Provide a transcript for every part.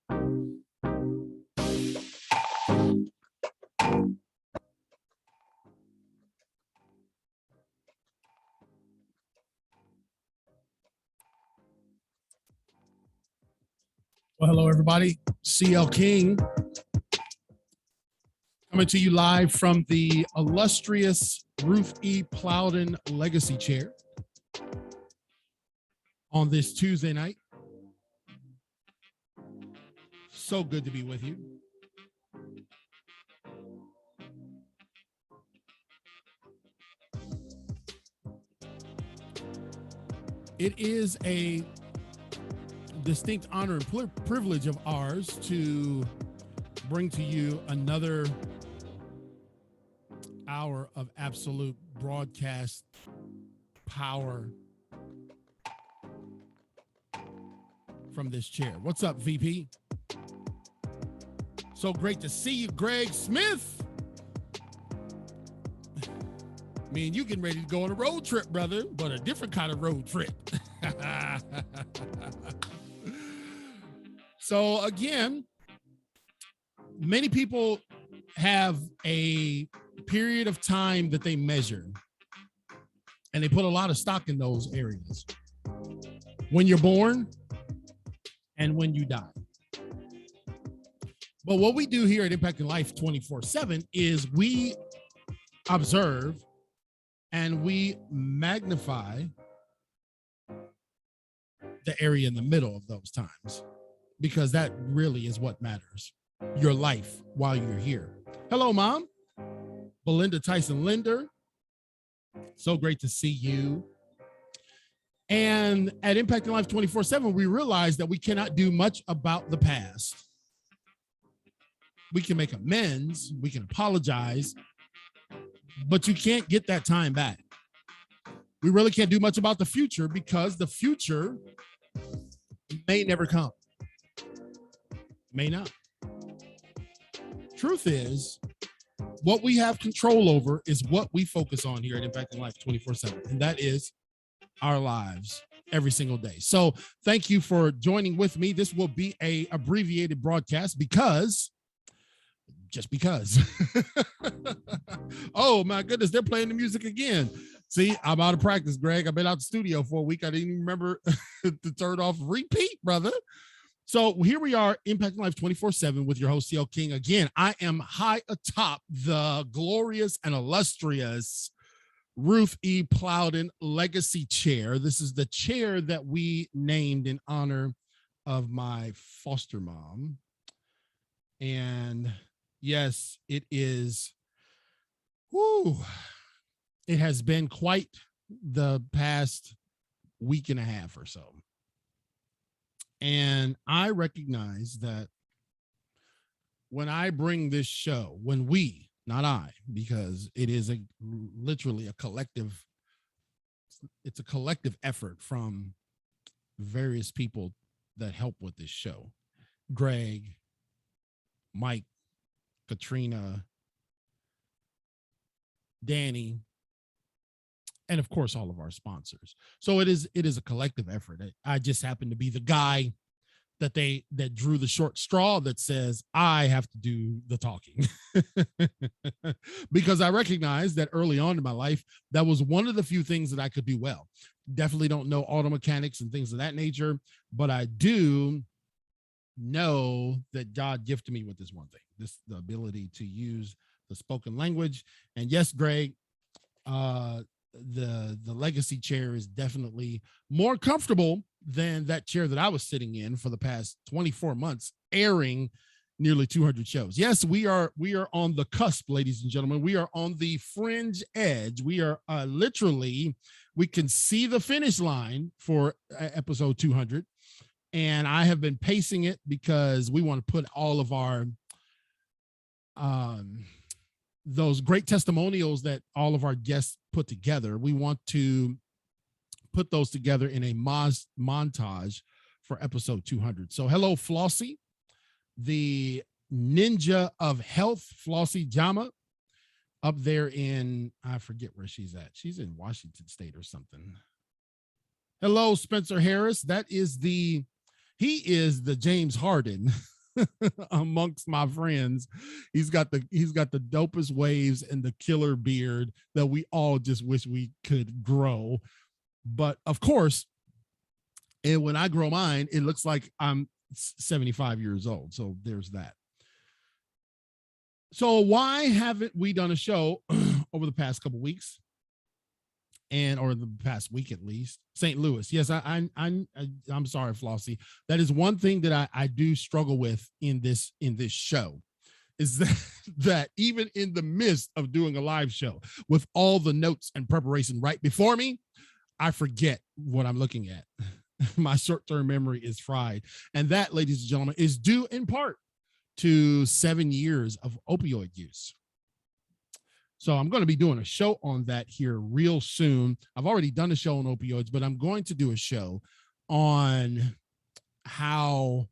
Well, hello, everybody. CL King coming to you live from the illustrious Ruth E. Plowden Legacy Chair on this Tuesday night. So good to be with you. It is a distinct honor and privilege of ours to bring to you another hour of absolute broadcast power from this chair. What's up, VP? So great to see you, Greg Smith. Me and you getting ready to go on a road trip, brother, but a different kind of road trip. So again, many people have a period of time that they measure, and they put a lot of stock in those areas. When you're born and when you die. But what we do here at Impacting Life 24/7 is we observe and we magnify the area in the middle of those times, because that really is what matters. Your life while you're here. Hello, Mom. Belinda Tyson Linder. So great to see you. And at Impacting Life 24/7, we realize that we cannot do much about the past. We can make amends, we can apologize, but you can't get that time back. We really can't do much about the future because the future may never come. May not. Truth is, what we have control over is what we focus on here at Impacting Life 24/7, and that is our lives every single day. So thank you for joining with me. This will be a abbreviated broadcast because oh my goodness, they're playing the music again. See, I'm out of practice, Greg. I've been out the studio for a week. I didn't even remember to turn off repeat, brother. So here we are, Impacting Life 24/7 with your host, CL King. Again, I am high atop the glorious and illustrious Ruth E. Plowden Legacy Chair. This is the chair that we named in honor of my foster mom. And yes, it is, it has been quite the past week and a half or so. And I recognize that when I bring this show, when we, not I, because it is literally a collective, it's a collective effort from various people that help with this show. Greg, Mike, Katrina, Danny, and of course, all of our sponsors. So it is a collective effort. I just happen to be the guy that drew the short straw that says I have to do the talking. Because I recognize that early on in my life, that was one of the few things that I could do well. Definitely don't know auto mechanics and things of that nature, but I do know that God gifted me with this one thing, the ability to use the spoken language. And yes, Greg, the legacy chair is definitely more comfortable than that chair that I was sitting in for the past 24 months, airing nearly 200 shows. Yes, we are on the cusp, ladies and gentlemen. We are on the fringe edge. We are literally, we can see the finish line for episode 200. And I have been pacing it because we want to put all of our those great testimonials that all of our guests put together. We want to put those together in a montage for episode 200. So hello, Flossie, the ninja of health, Flossie Jama, up there in, I forget where she's at. She's in Washington State or something. Hello, Spencer Harris. He is the James Harden amongst my friends. He's got the dopest waves and the killer beard that we all just wish we could grow. But of course, and when I grow mine, it looks like I'm 75 years old. So there's that. So why haven't we done a show over the past couple weeks? Or the past week at least. St. Louis. Yes, I'm sorry, Flossie. That is one thing that I do struggle with in this show, is that even in the midst of doing a live show with all the notes and preparation right before me, I forget what I'm looking at. My short-term memory is fried. And that, ladies and gentlemen, is due in part to 7 years of opioid use. So I'm going to be doing a show on that here real soon. I've already done a show on opioids, but I'm going to do a show on how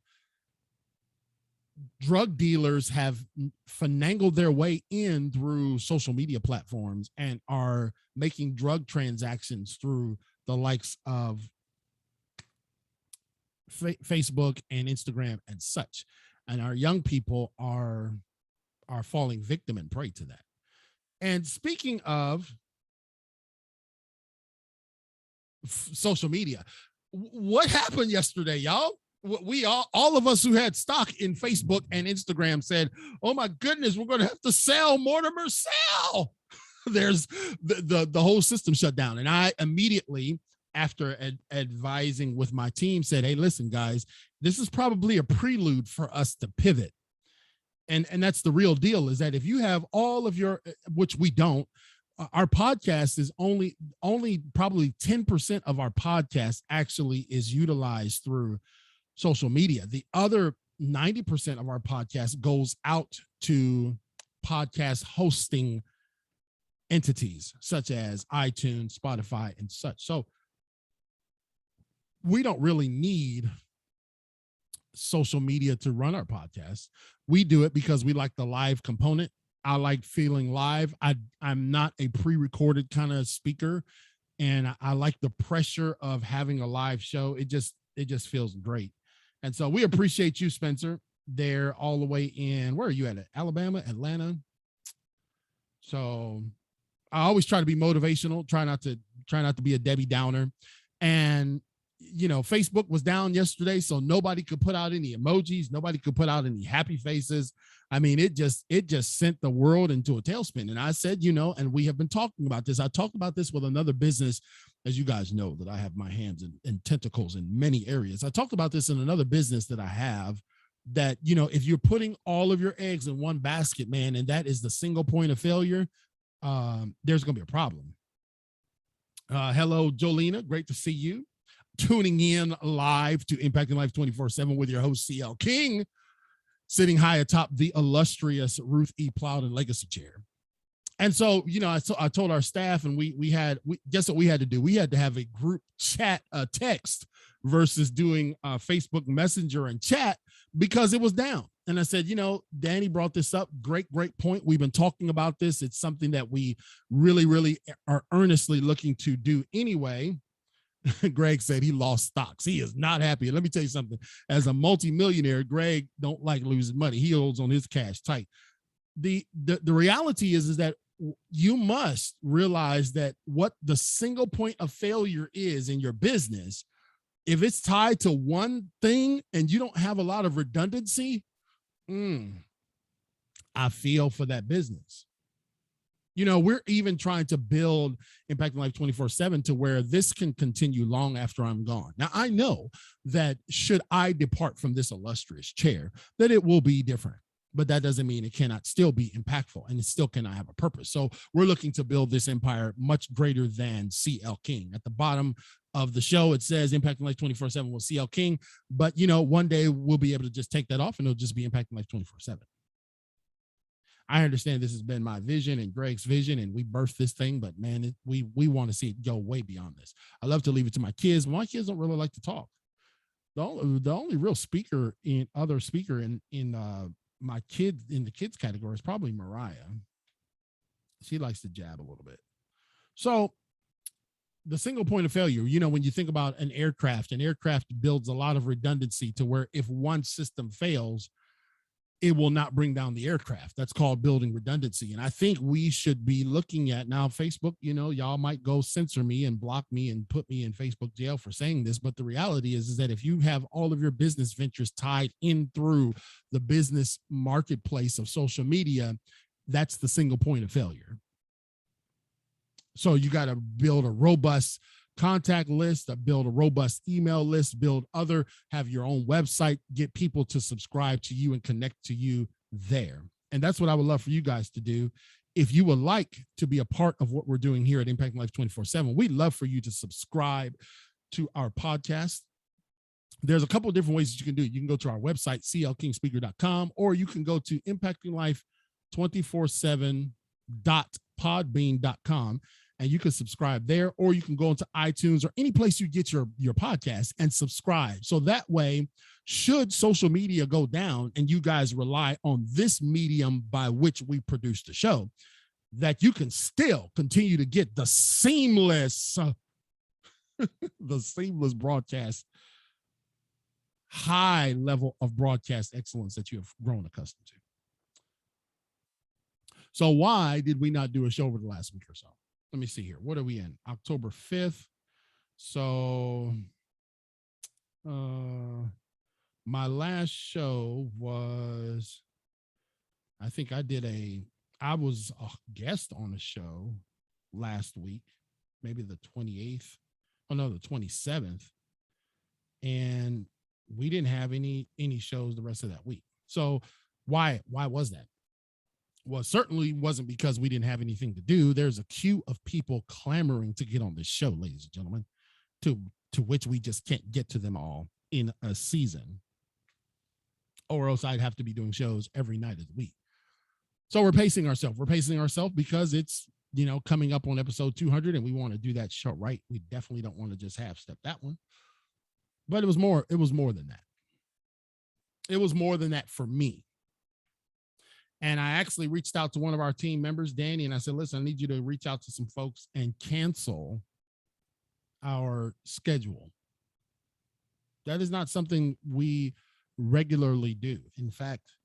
drug dealers have finagled their way in through social media platforms and are making drug transactions through the likes of Facebook and Instagram and such. And our young people are falling victim and prey to that. And speaking of social media, what happened yesterday, y'all? We all of us who had stock in Facebook and Instagram said, "Oh my goodness, we're going to have to sell. Mortimer, sell." There's the whole system shut down, and I immediately, after advising with my team, said, "Hey, listen, guys, this is probably a prelude for us to pivot." And that's the real deal, is that if you have all of your, which we don't, our podcast is only probably 10% of our podcast actually is utilized through social media. The other 90% of our podcast goes out to podcast hosting entities such as iTunes, Spotify, and such. So we don't really need social media to run our podcast. We do it because we like the live component. I like feeling live. I'm not a pre-recorded kind of speaker, and I like the pressure of having a live show. It just feels great. And so we appreciate you, Spencer, there all the way in, where are you at? Alabama, Atlanta. So I always try to be motivational, try not to be a Debbie Downer. And Facebook was down yesterday, so nobody could put out any emojis. Nobody could put out any happy faces. I mean, it just sent the world into a tailspin. And I said, and we have been talking about this. I talked about this with another business, as you guys know, that I have my hands and tentacles in many areas. I talked about this in another business that I have, that, if you're putting all of your eggs in one basket, man, and that is the single point of failure, there's going to be a problem. Hello, Jolena. Great to see you. Tuning in live to Impacting Life 24/7 with your host, CL King, sitting high atop the illustrious Ruth E. Plowden Legacy Chair. And so, I told our staff, and we guess what we had to do? We had to have a group chat, text, versus doing Facebook Messenger and chat, because it was down. And I said, Danny brought this up. Great point. We've been talking about this. It's something that we really, really are earnestly looking to do anyway. Greg said he lost stocks. He is not happy. Let me tell you something. As a multimillionaire, Greg don't like losing money. He holds on his cash tight. The reality is that you must realize that what the single point of failure is in your business, if it's tied to one thing and you don't have a lot of redundancy, I feel for that business. We're even trying to build Impacting Life 24/7 to where this can continue long after I'm gone. Now, I know that should I depart from this illustrious chair, that it will be different, but that doesn't mean it cannot still be impactful, and it still cannot have a purpose. So we're looking to build this empire much greater than CL King. At the bottom of the show, it says Impacting Life 24/7 with CL King, but one day we'll be able to just take that off and it'll just be Impacting Life 24/7. I understand this has been my vision and Greg's vision, and we birthed this thing, but man, we want to see it go way beyond this. I love to leave it to my kids, but my kids don't really like to talk. The only real speaker in my kids, in the kids category, is probably Mariah. She likes to jab a little bit. So the single point of failure, when you think about an aircraft builds a lot of redundancy to where if one system fails, it will not bring down the aircraft. That's called building redundancy. And I think we should be looking at now Facebook, y'all might go censor me and block me and put me in Facebook jail for saying this. But the reality is that if you have all of your business ventures tied in through the business marketplace of social media, that's the single point of failure. So you got to build a robust contact list, build a robust email list, have your own website, get people to subscribe to you and connect to you there. And that's what I would love for you guys to do. If you would like to be a part of what we're doing here at Impacting Life 24/7, we'd love for you to subscribe to our podcast. There's a couple of different ways that you can do it. You can go to our website, clkingspeaker.com, or you can go to impactinglife247.podbean.com. and you can subscribe there, or you can go into iTunes or any place you get your podcast and subscribe. So that way, should social media go down and you guys rely on this medium by which we produce the show, that you can still continue to get the seamless broadcast, high level of broadcast excellence that you have grown accustomed to. So why did we not do a show over the last week or so? Let me see here. What are we in? October 5th. So my last show was, I think I was a guest on a show last week, maybe the 28th. Oh no, the 27th. And we didn't have any shows the rest of that week. So why was that? Well, it certainly wasn't because we didn't have anything to do. There's a queue of people clamoring to get on this show, ladies and gentlemen, to which we just can't get to them all in a season, or else I'd have to be doing shows every night of the week. So we're pacing ourselves. We're pacing ourselves because it's, coming up on episode 200 and we want to do that show right. We definitely don't want to just half step that one. But it was more than that. It was more than that for me. And I actually reached out to one of our team members, Danny, and I said, listen, I need you to reach out to some folks and cancel our schedule. That is not something we regularly do. In fact,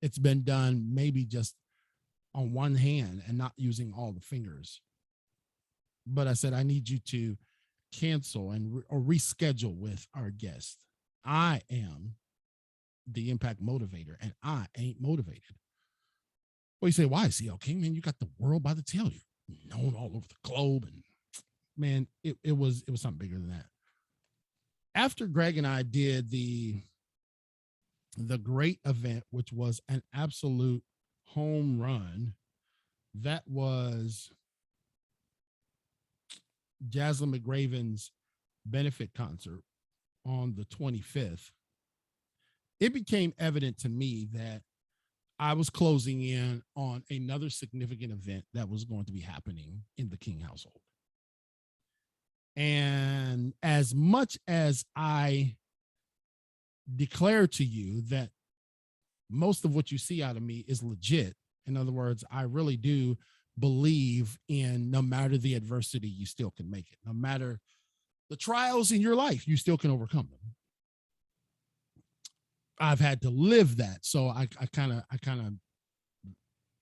it's been done maybe just on one hand and not using all the fingers. But I said, I need you to cancel or reschedule with our guest. I am the impact motivator and I ain't motivated. Well, you say, why, CL King? Man, you got the world by the tail. You're known all over the globe. And man, it was something bigger than that. After Greg and I did the great event, which was an absolute home run, that was Jaslyn McGraven's benefit concert on the 25th, it became evident to me that I was closing in on another significant event that was going to be happening in the King household. And as much as I declare to you that most of what you see out of me is legit, in other words, I really do believe in no matter the adversity, you still can make it. No matter the trials in your life, you still can overcome them. I've had to live that. So I kind of,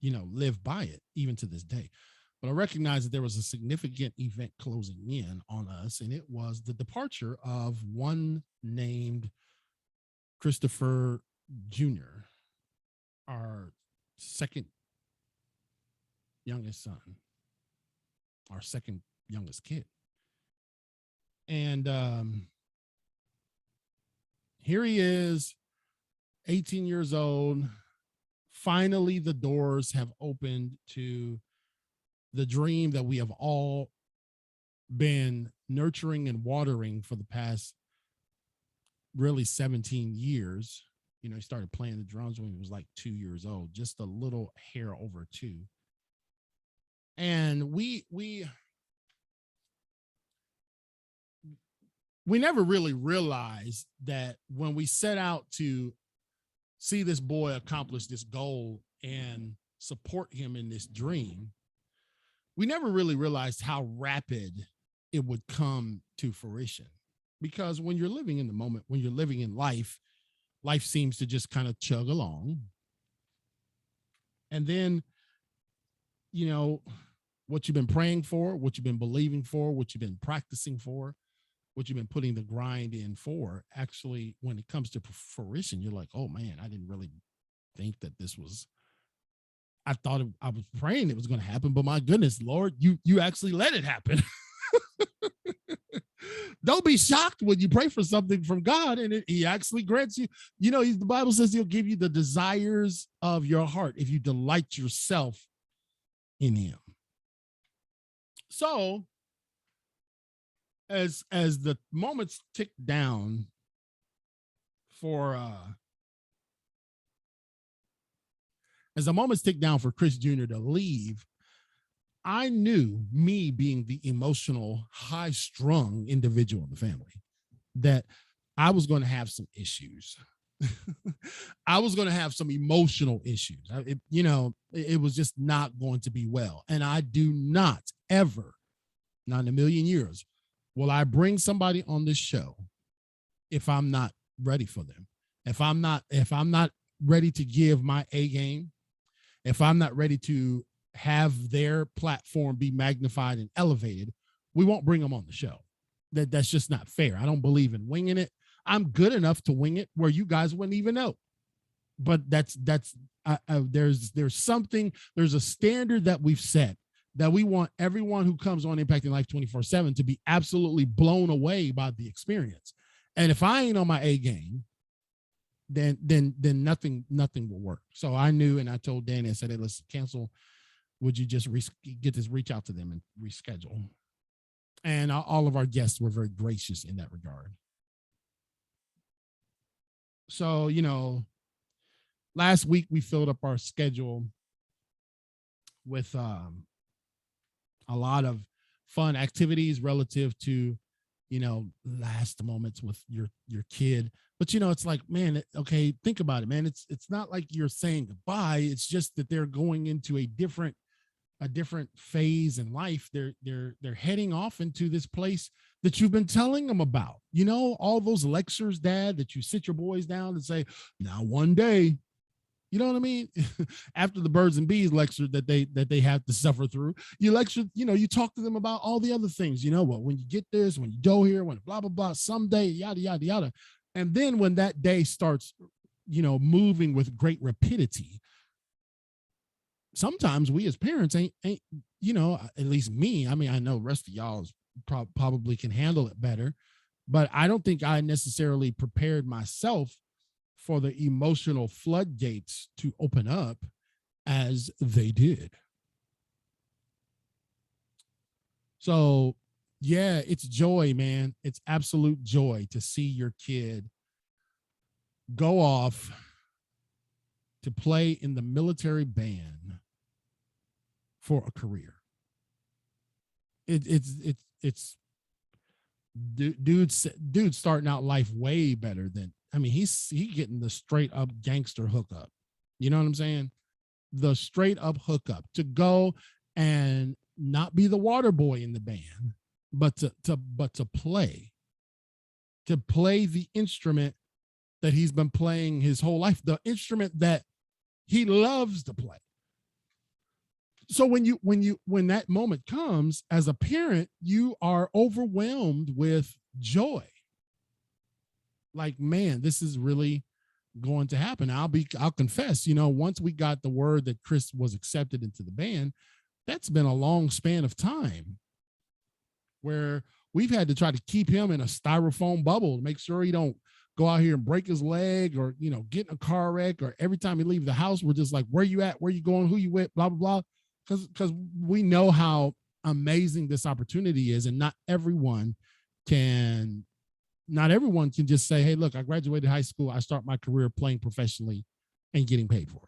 live by it even to this day. But I recognize that there was a significant event closing in on us, and it was the departure of one named Christopher Jr., our second youngest son, our second youngest kid. And here he is, 18 years old. Finally, the doors have opened to the dream that we have all been nurturing and watering for the past really 17 years. He started playing the drums when he was like 2 years old, just a little hair over 2. And we never really realized that when we set out to see this boy accomplish this goal and support him in this dream, we never really realized how rapid it would come to fruition. Because when you're living in the moment, when you're living in life, life seems to just kind of chug along. And then, what you've been praying for, what you've been believing for, what you've been practicing for, what you've been putting the grind in for, actually, when it comes to fruition, you're like, oh man, I didn't really think that this was, I thought I was praying it was going to happen, but my goodness, Lord, you actually let it happen. Don't be shocked when you pray for something from God and he actually grants you. The Bible says he'll give you the desires of your heart if you delight yourself in him. So as the moments tick down for Chris Jr. to leave, I knew, me being the emotional, high-strung individual in the family, that I was going to have some issues. I was going to have some emotional issues. It was just not going to be well. And I do not ever, not in a million years, will I bring somebody on this show if I'm not ready for them. If I'm not ready to give my A game, if I'm not ready to have their platform be magnified and elevated, we won't bring them on the show. That's just not fair. I don't believe in winging it. I'm good enough to wing it where you guys wouldn't even know. But there's a standard that we've set that we want everyone who comes on Impacting Life 24/7 to be absolutely blown away by the experience. And if I ain't on my A game, then nothing will work. So I knew, and I told Danny, I said, hey, let's cancel. Would you just reach out to them and reschedule? And all of our guests were very gracious in that regard. So, last week we filled up our schedule with a lot of fun activities relative to, last moments with your kid. But, it's like, man, okay, think about it, man. It's not like you're saying goodbye. It's just that they're going into a different phase in life. They're heading off into this place that you've been telling them about, all those lectures, Dad, that you sit your boys down and say, now one day, you know what I mean? After the birds and bees lecture that they have to suffer through, you lecture, you talk to them about all the other things, when you get this, when you go here, when blah, blah, blah, someday, yada, yada, yada. And then when that day starts, moving with great rapidity, sometimes we as parents ain't, at least me, I mean, I know the rest of y'all probably can handle it better, but I don't think I necessarily prepared myself for the emotional floodgates to open up as they did. So yeah, it's joy, man. It's absolute joy to see your kid go off to play in the military band for a career. It's dude starting out life way better than, I mean, he's getting the straight up gangster hookup. You know what I'm saying? The straight up hookup to go and not be the water boy in the band, but to play the instrument that he's been playing his whole life, the instrument that he loves to play. So when that moment comes, as a parent, you are overwhelmed with joy. Like, man, this is really going to happen. I'll confess, once we got the word that Chris was accepted into the band, that's been a long span of time where we've had to try to keep him in a styrofoam bubble to make sure he don't go out here and break his leg or, get in a car wreck, or every time he leave the house, we're just like, where you at? Where you going? Who you with? Blah, blah, blah. Because we know how amazing this opportunity is, and not everyone can just say, hey, look, I graduated high school, I start my career playing professionally and getting paid for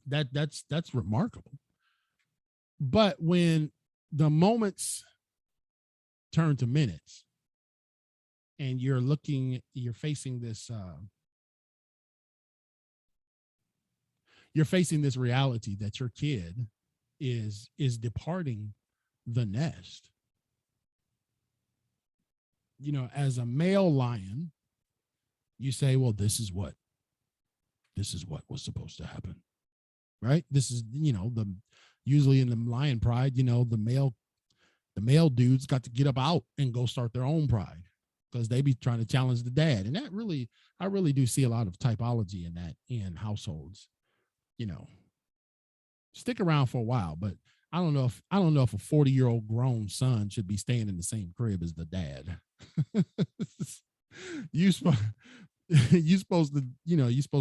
it. That's remarkable. But when the moments turn to minutes and you're facing this reality that your kid is departing the nest. As a male lion, you say, well, this is what was supposed to happen. right? This is, usually in the lion pride, the male dudes got to get up out and go start their own pride because they be trying to challenge the dad. And I really do see a lot of typology in that in households. Stick around for a while, but I don't know if a 40-year-old grown son should be staying in the same crib as the dad. you supposed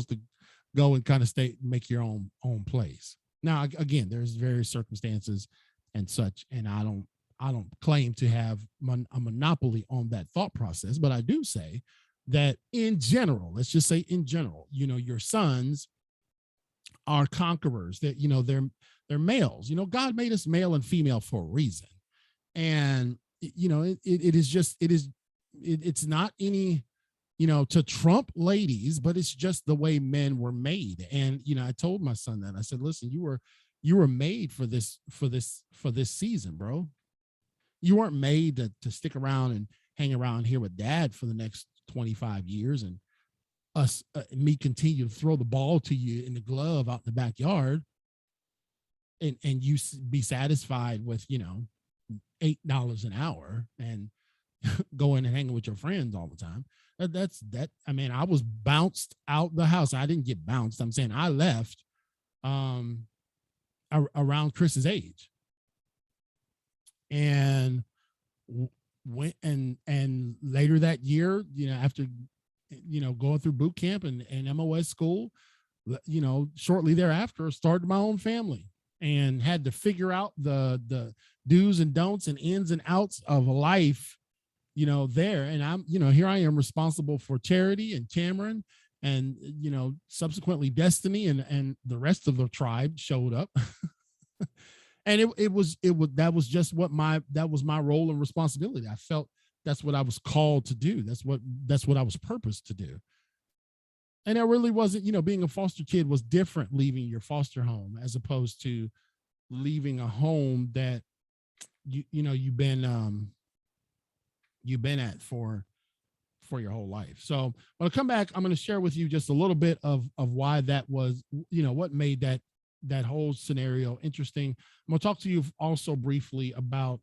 to go and kind of make your own place. Now, again, there's various circumstances and such, and I don't claim to have a monopoly on that thought process, but I do say that in general, let's just say in general, your sons are conquerors. That they're males. God made us male and female for a reason, and it's not any to trump ladies, but it's just the way men were made. And I told my son that. I said, listen, you were made for this season, bro. You weren't made to stick around and hang around here with dad for the next 25 years and me continue to throw the ball to you in the glove out in the backyard and you be satisfied with, $8 an hour and going and hanging with your friends all the time. I was bounced out the house. I didn't get bounced. I'm saying I left around Chris's age. And went and later that year, after going through boot camp and MOS school, shortly thereafter started my own family and had to figure out the do's and don'ts and ins and outs of life, there. And I'm, here I am responsible for Charity and Cameron and, subsequently Destiny and the rest of the tribe showed up. And that was my role and responsibility. I felt that's what I was called to do. That's what I was purposed to do. And it really wasn't, being a foster kid was different, leaving your foster home as opposed to leaving a home that you've been at for your whole life. So when I come back, I'm going to share with you just a little bit of why that was, what made that whole scenario interesting. I'm going to talk to you also briefly about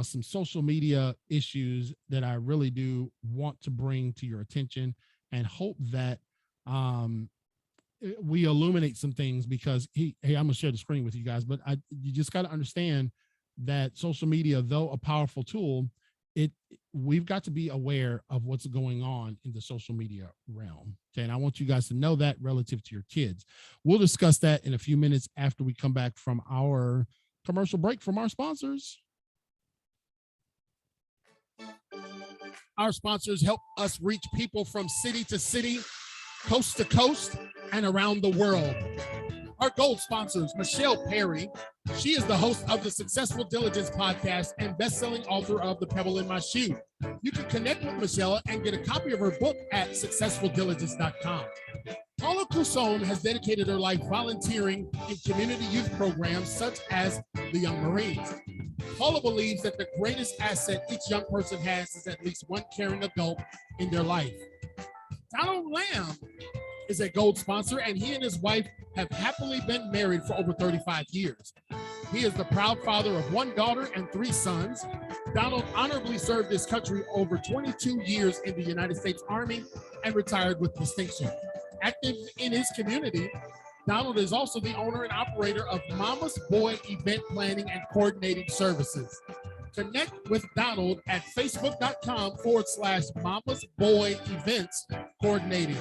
some social media issues that I really do want to bring to your attention and hope that we illuminate some things because I'm going to share the screen with you guys, but you just got to understand that social media, though a powerful tool, we've got to be aware of what's going on in the social media realm. Okay. And I want you guys to know that relative to your kids. We'll discuss that in a few minutes after we come back from our commercial break from our sponsors. Our sponsors help us reach people from city to city, coast to coast, and around the world. Our gold sponsors, Michelle Perry. She is the host of the Successful Diligence podcast and best-selling author of The Pebble in My Shoe. You can connect with Michelle and get a copy of her book at successfuldiligence.com. Paula Cusone has dedicated her life volunteering in community youth programs such as the Young Marines. Paula believes that the greatest asset each young person has is at least one caring adult in their life. Donald Lamb is a gold sponsor, and he and his wife have happily been married for over 35 years. He is the proud father of one daughter and 3 sons. Donald honorably served his country over 22 years in the United States Army and retired with distinction. Active in his community, Donald is also the owner and operator of Mama's Boy Event Planning and Coordinating Services. Connect with Donald at facebook.com/Mama's Boy Events Coordinating.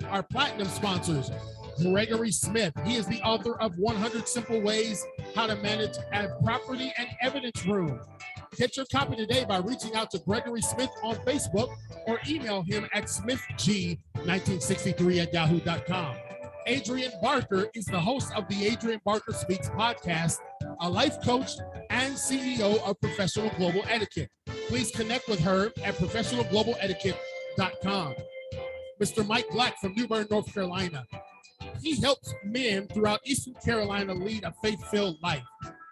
Our platinum sponsors, Gregory Smith. He is the author of 100 Simple Ways How to Manage a Property and Evidence Room. Get your copy today by reaching out to Gregory Smith on Facebook or email him at smithg1963@yahoo.com. Adrian Barker is the host of the Adrian Barker Speaks podcast, a life coach and CEO of Professional Global Etiquette. Please connect with her at professionalglobaletiquette.com. Mr. Mike Black from New Bern, North Carolina. He helps men throughout Eastern Carolina lead a faith-filled life.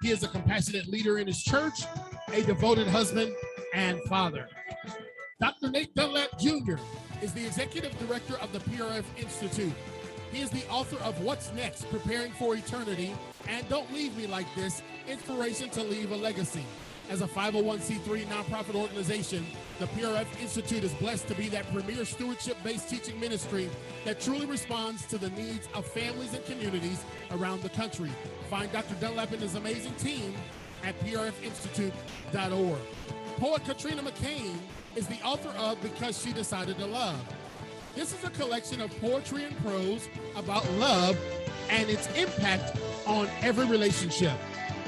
He is a compassionate leader in his church, a devoted husband and father. Dr. Nate Dunlap Jr. is the executive director of the PRF Institute. He is the author of What's Next, Preparing for Eternity, and Don't Leave Me Like This, Inspiration to Leave a Legacy. As a 501c3 nonprofit organization, the PRF Institute is blessed to be that premier stewardship-based teaching ministry that truly responds to the needs of families and communities around the country. Find Dr. Dunlap and his amazing team at prfinstitute.org. Poet Katrina McCain is the author of Because She Decided to Love. This is a collection of poetry and prose about love and its impact on every relationship.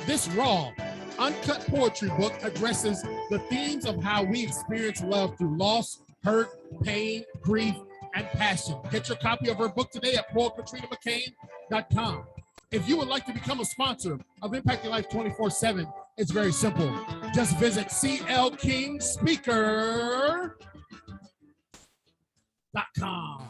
This raw, uncut poetry book addresses the themes of how we experience love through loss, hurt, pain, grief, and passion. Get your copy of her book today at poetkatrina.com. If you would like to become a sponsor of Impacting Life 24/7, it's very simple. Just visit clkingspeaker.com.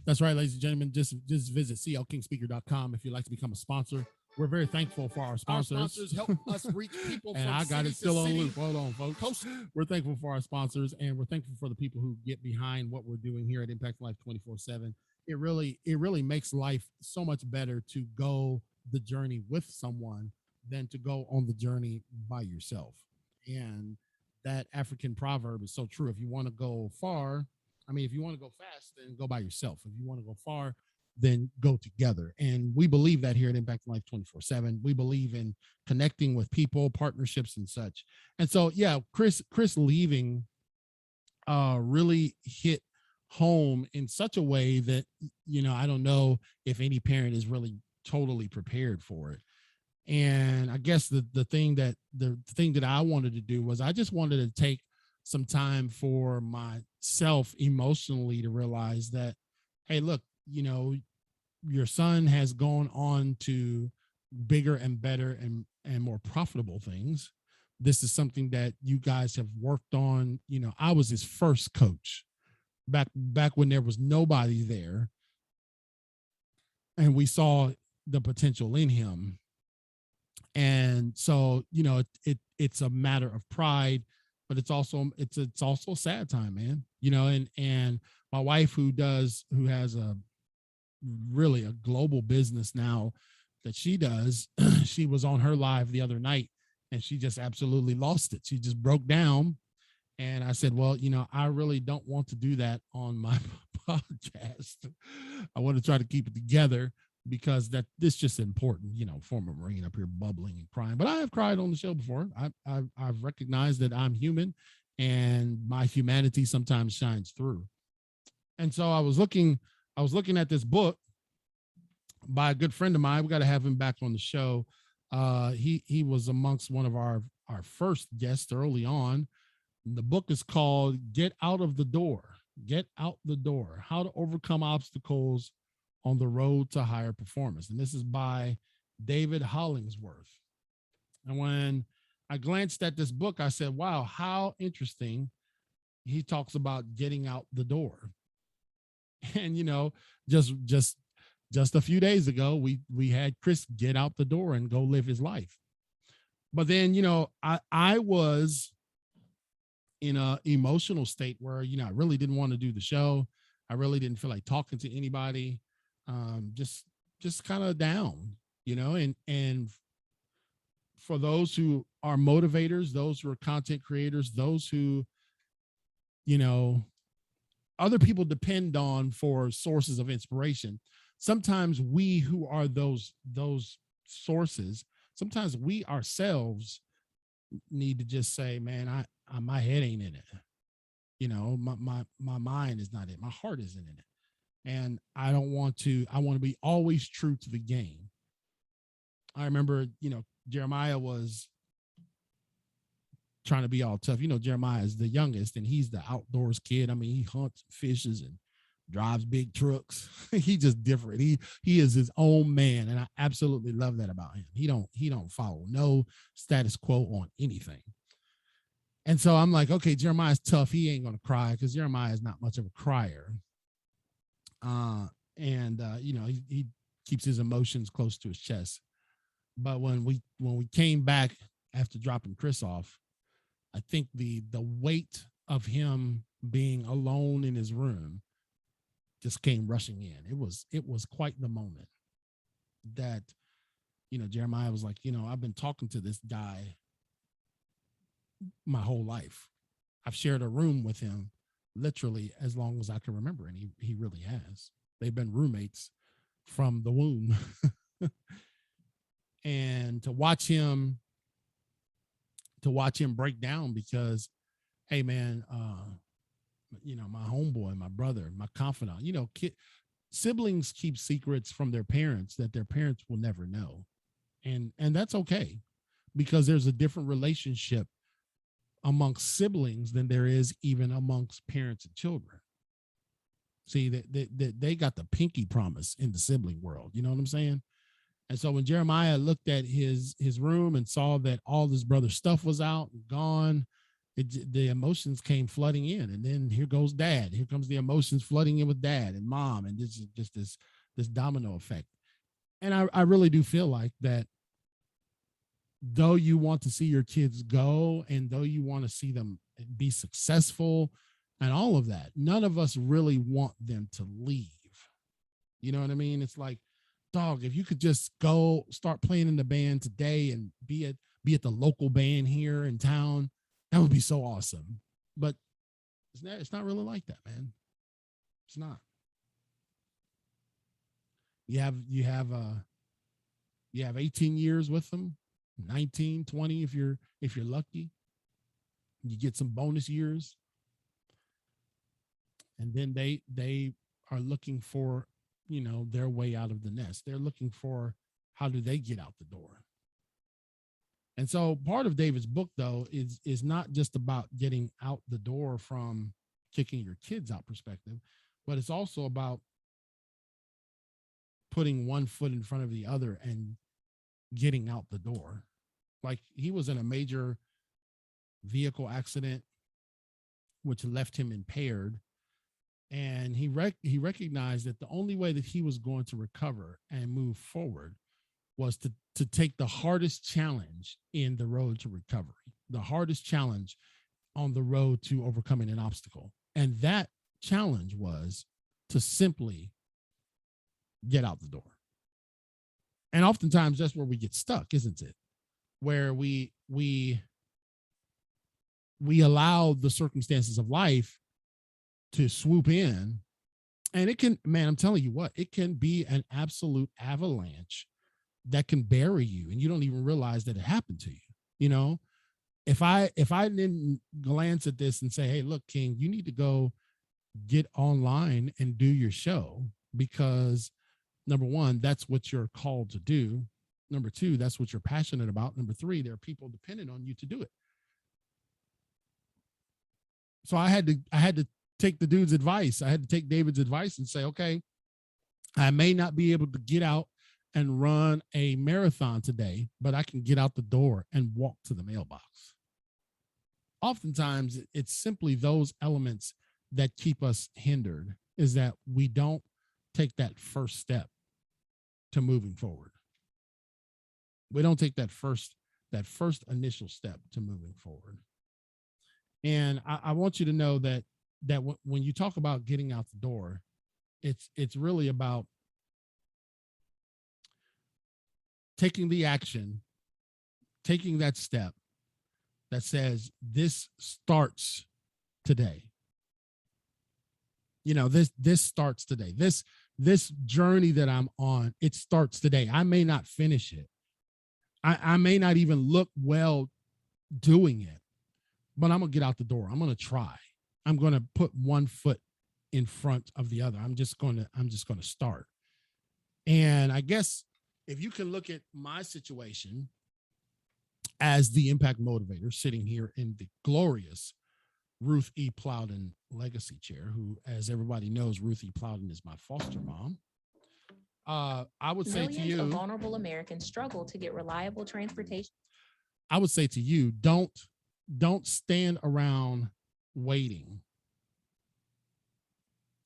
That's right, ladies and gentlemen. Just visit clkingspeaker.com if you'd like to become a sponsor. We're very thankful for our sponsors. Our sponsors help us reach people and from I got it still on loop. Hold on, folks. We're thankful for our sponsors, and we're thankful for the people who get behind what we're doing here at Impact Life 24/7. It really makes life so much better to go the journey with someone than to go on the journey by yourself. And that African proverb is so true. If you want to go far, if you want to go fast, then go by yourself. If you want to go far, then go together. And we believe that here at Impact Life 24/7. We believe in connecting with people, partnerships, and such. And so, yeah, Chris leaving really hit home in such a way that, I don't know if any parent is really totally prepared for it. And I guess the thing that I wanted to do was I just wanted to take some time for myself emotionally to realize that, hey, look, your son has gone on to bigger and better and more profitable things. This is something that you guys have worked on. I was his first coach back when there was nobody there, and we saw the potential in him. And so, it's a matter of pride, but it's also a sad time, man. And my wife who has a global business now that she does, she was on her live the other night and she just absolutely lost it. She just broke down. And I said, well, I really don't want to do that on my podcast. I want to try to keep it together because this just important, former Marine up here bubbling and crying. But I have cried on the show before. I've recognized that I'm human and my humanity sometimes shines through. And so I was looking at this book by a good friend of mine. We got to have him back on the show. He was amongst one of our first guests early on. The book is called Get Out of the Door. Get Out the Door: How to Overcome Obstacles on the Road to Higher Performance. And this is by David Hollingsworth. And when I glanced at this book, I said, wow, how interesting. He talks about getting out the door. And, just a few days ago, we had Chris get out the door and go live his life. But then, I was in an emotional state where, I really didn't want to do the show. I really didn't feel like talking to anybody. Just kind of down, and for those who are motivators, those who are content creators, those who, other people depend on for sources of inspiration. Sometimes we who are those sources, sometimes we ourselves need to just say, man, my head ain't in it. My mind is not in it. My heart isn't in it. And I want to be always true to the game. I remember, Jeremiah was trying to be all tough. Jeremiah is the youngest and he's the outdoors kid. He hunts, fishes, and drives big trucks. He's just different. He is his own man. And I absolutely love that about him. He don't follow no status quo on anything. And so I'm like, okay, Jeremiah's tough. He ain't going to cry because Jeremiah is not much of a crier. He keeps his emotions close to his chest. But when we came back after dropping Chris off, I think the weight of him being alone in his room just came rushing in. It was quite the moment that, Jeremiah was like, I've been talking to this guy my whole life. I've shared a room with him literally as long as I can remember, and he really has. They've been roommates from the womb. And to watch him break down, because, hey man, my homeboy, my brother, my confidant, siblings keep secrets from their parents that their parents will never know. And that's okay, because there's a different relationship amongst siblings than there is even amongst parents and children. See, they got the pinky promise in the sibling world. You know what I'm saying? And so when Jeremiah looked at his room and saw that all his brother's stuff was out and gone, the emotions came flooding in. And then here goes dad. Here comes the emotions flooding in with dad and mom. And this is just this domino effect. And I really do feel like that, though you want to see your kids go, and though you want to see them be successful and all of that, none of us really want them to leave. You know what I mean? It's like, dog, if you could just go start playing in the band today and be at the local band here in town, that would be so awesome. But it's not really like that, man. It's not. You have 18 years with them, 19, 20 if you're lucky. You get some bonus years. And then they are looking for, their way out of the nest. They're looking for, how do they get out the door? And so part of David's book, though, is not just about getting out the door from kicking your kids out perspective, but it's also about putting one foot in front of the other and getting out the door. Like, he was in a major vehicle accident, which left him impaired. And he recognized that the only way that he was going to recover and move forward was to take the hardest challenge in the road to recovery, the hardest challenge on the road to overcoming an obstacle. And that challenge was to simply get out the door. And oftentimes that's where we get stuck, isn't it? Where we allow the circumstances of life to swoop in, and it can, man, I'm telling you what, it can be an absolute avalanche that can bury you, and you don't even realize that it happened to you. If I didn't glance at this and say, hey, look, King, you need to go get online and do your show, because number one, that's what you're called to do. Number two, that's what you're passionate about. Number three, there are people dependent on you to do it. So I had to take the dude's advice. I had to take David's advice and say, okay, I may not be able to get out and run a marathon today, but I can get out the door and walk to the mailbox. Oftentimes, it's simply those elements that keep us hindered, is that we don't take that first step to moving forward. We don't take that first initial step to moving forward. And I want you to know that when you talk about getting out the door, it's really about taking the action, taking that step that says, this starts today. This starts today. This journey that I'm on, it starts today. I may not finish it. I may not even look well doing it, but I'm going to get out the door. I'm going to try. I'm going to put one foot in front of the other. I'm just going to start. And I guess if you can look at my situation as the impact motivator, sitting here in the glorious Ruth E. Plowden legacy chair, who, as everybody knows, Ruth E. Plowden is my foster mom. I would say to you, millions of vulnerable Americans struggle to get reliable transportation. I would say to you, don't stand around waiting.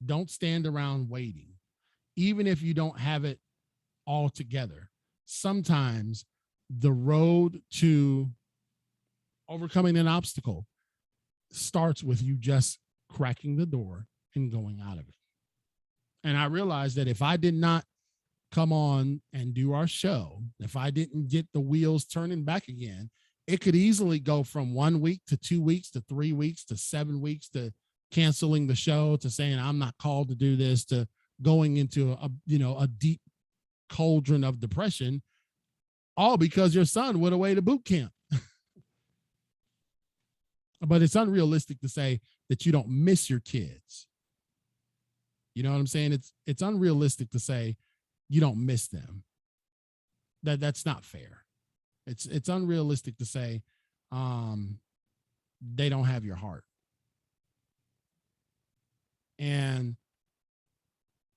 Don't stand around waiting. Even if you don't have it all together, sometimes the road to overcoming an obstacle starts with you just cracking the door and going out of it. And I realized that if I did not come on and do our show, if I didn't get the wheels turning back again, it could easily go from 1 week to 2 weeks to 3 weeks to 7 weeks to canceling the show, to saying I'm not called to do this, to going into a deep cauldron of depression, all because your son went away to boot camp. But it's unrealistic to say that you don't miss your kids. You know what I'm saying? It's unrealistic to say you don't miss them. That's not fair. It's unrealistic to say they don't have your heart. And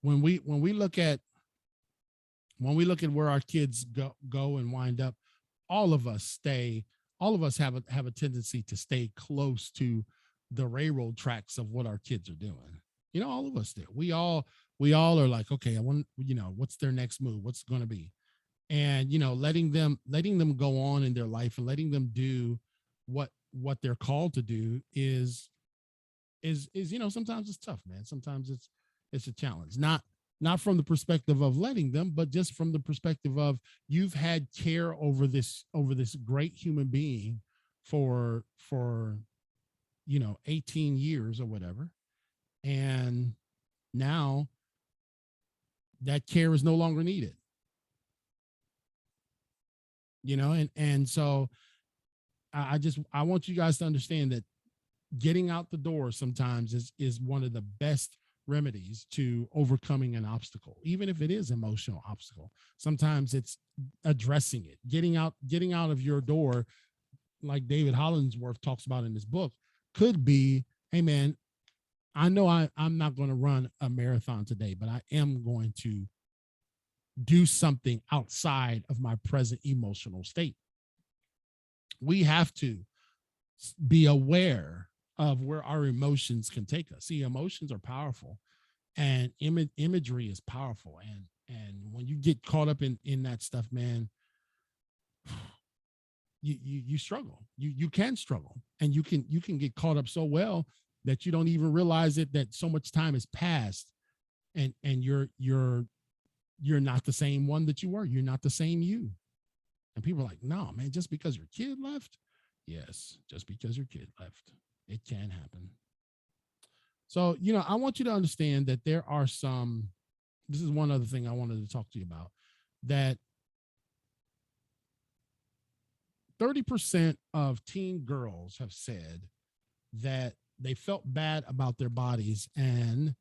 when we look at where our kids go and wind up, all of us have a tendency to stay close to the railroad tracks of what our kids are doing. You know, all of us do. We all are like, okay, I want, what's their next move? What's it going to be? And, letting them go on in their life and letting them do what they're called to do is, sometimes it's tough, man. Sometimes it's a challenge. Not from the perspective of letting them, but just from the perspective of you've had care over this great human being for 18 years or whatever. And now that care is no longer needed. And so I want you guys to understand that getting out the door sometimes is one of the best remedies to overcoming an obstacle, even if it is an emotional obstacle. Sometimes it's addressing it, getting out of your door, like David Hollingsworth talks about in his book, could be, hey man, I know I'm not going to run a marathon today, but I am going to do something outside of my present emotional state. We have to be aware of where our emotions can take us. See, emotions are powerful, and imagery is powerful. And when you get caught up in that stuff, man, you struggle. You can struggle, and you can get caught up so well that you don't even realize it, that so much time has passed, and you're not the same one that you were. You're not the same you. And people are like, no, man, just because your kid left. Yes, just because your kid left. It can happen. So, I want you to understand that there are this is one other thing I wanted to talk to you about, that 30% of teen girls have said that they felt bad about their bodies, and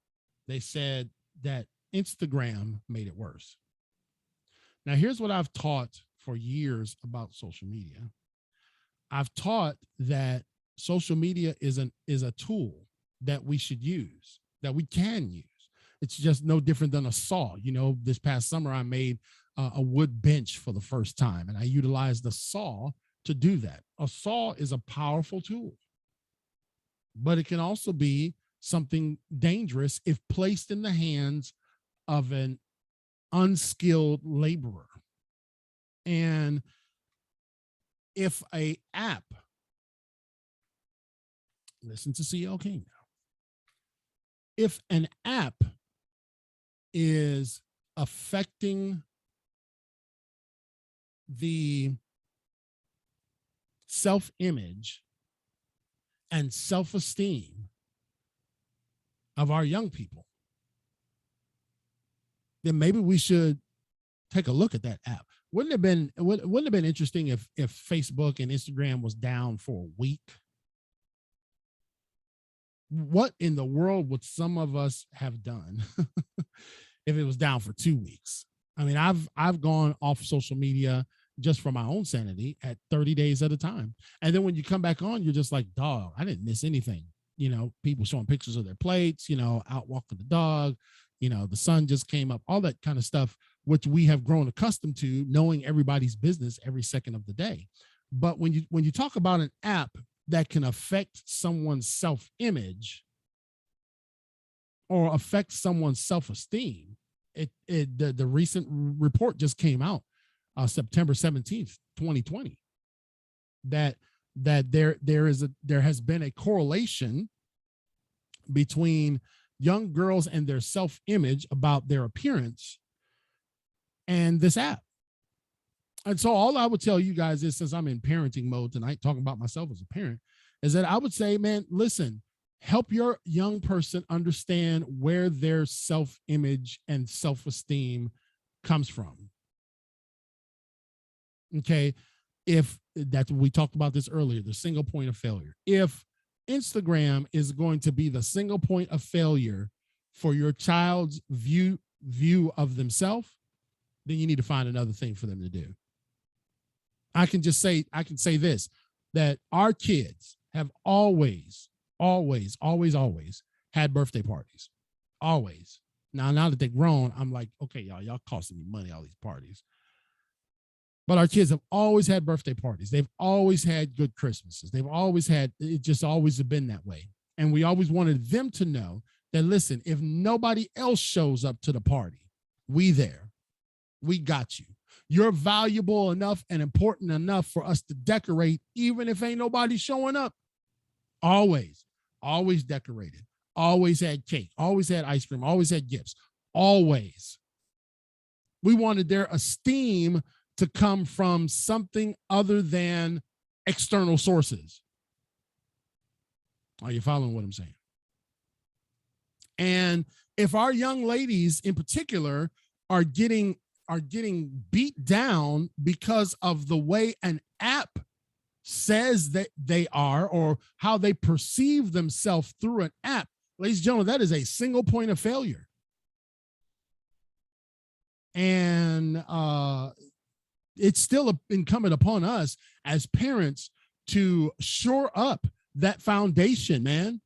they said that Instagram made it worse. Now, here's what I've taught for years about social media. I've taught that social media is a tool that we should use, that we can use. It's just no different than a saw. This past summer, I made a wood bench for the first time, and I utilized the saw to do that. A saw is a powerful tool, but it can also be something dangerous if placed in the hands of an unskilled laborer. And if a app, listen to CL King now, if an app is affecting the self-image and self-esteem of our young people, then maybe we should take a look at that app. Wouldn't it have been interesting if Facebook and Instagram was down for a week? What in the world would some of us have done if it was down for 2 weeks? I mean, I've gone off social media just for my own sanity at 30 days at a time. And then when you come back on, you're just like, dog, I didn't miss anything. People showing pictures of their plates, out walking the dog, the sun just came up, all that kind of stuff, which we have grown accustomed to, knowing everybody's business every second of the day. But when you talk about an app that can affect someone's self-image or affect someone's self-esteem, the recent report just came out, September 17th, 2020, that there has been a correlation between young girls and their self-image about their appearance and this app. And so all I would tell you guys is, since I'm in parenting mode tonight, talking about myself as a parent, is that I would say, man, listen, help your young person understand where their self-image and self-esteem comes from. Okay. If that's, we talked about this earlier, the single point of failure. If Instagram is going to be the single point of failure for your child's view of themselves, then you need to find another thing for them to do. I can say this, that our kids have always had birthday parties. Always. Now that they're grown, I'm like, okay, y'all costing me money, all these parties. But our kids have always had birthday parties. They've always had good Christmases. They've always had, it just always been that way. And we always wanted them to know that, listen, if nobody else shows up to the party, we there. We got you. You're valuable enough and important enough for us to decorate, even if ain't nobody showing up. Always decorated. Always had cake. Always had ice cream. Always had gifts. Always. We wanted their esteem to come from something other than external sources. Are you following what I'm saying? And if our young ladies in particular are getting beat down because of the way an app says that they are, or how they perceive themselves through an app, ladies and gentlemen, that is a single point of failure. And it's still incumbent upon us as parents to shore up that foundation, man.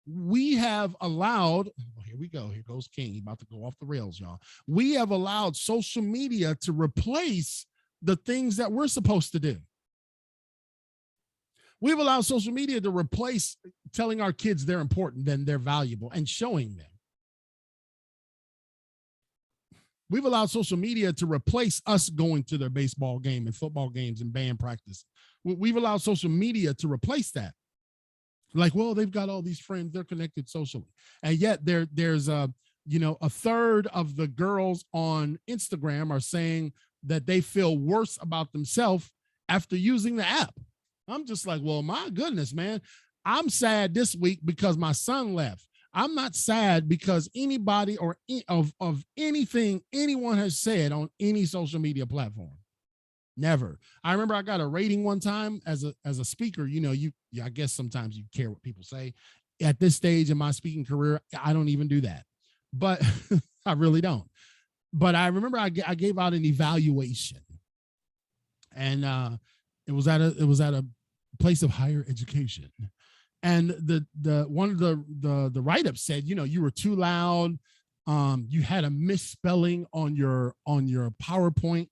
We have allowed, here we go. Here goes King. He's about to go off the rails, y'all. We have allowed social media to replace the things that we're supposed to do. We've allowed social media to replace telling our kids they're important, then they're valuable, and showing them. We've allowed social media to replace us going to their baseball game and football games and band practice. We've allowed social media to replace that. Like, well, they've got all these friends, they're connected socially. And yet there's a third of the girls on Instagram are saying that they feel worse about themselves after using the app. I'm just like, well, my goodness, man. I'm sad this week because my son left. I'm not sad because anybody or of anything anyone has said on any social media platform. Never. I remember I got a rating one time as a speaker. I guess sometimes you care what people say. At this stage in my speaking career, I don't even do that, but I really don't. But I remember I gave out an evaluation, and it was at a place of higher education. And the one of the write-up said, you were too loud. You had a misspelling on your PowerPoint.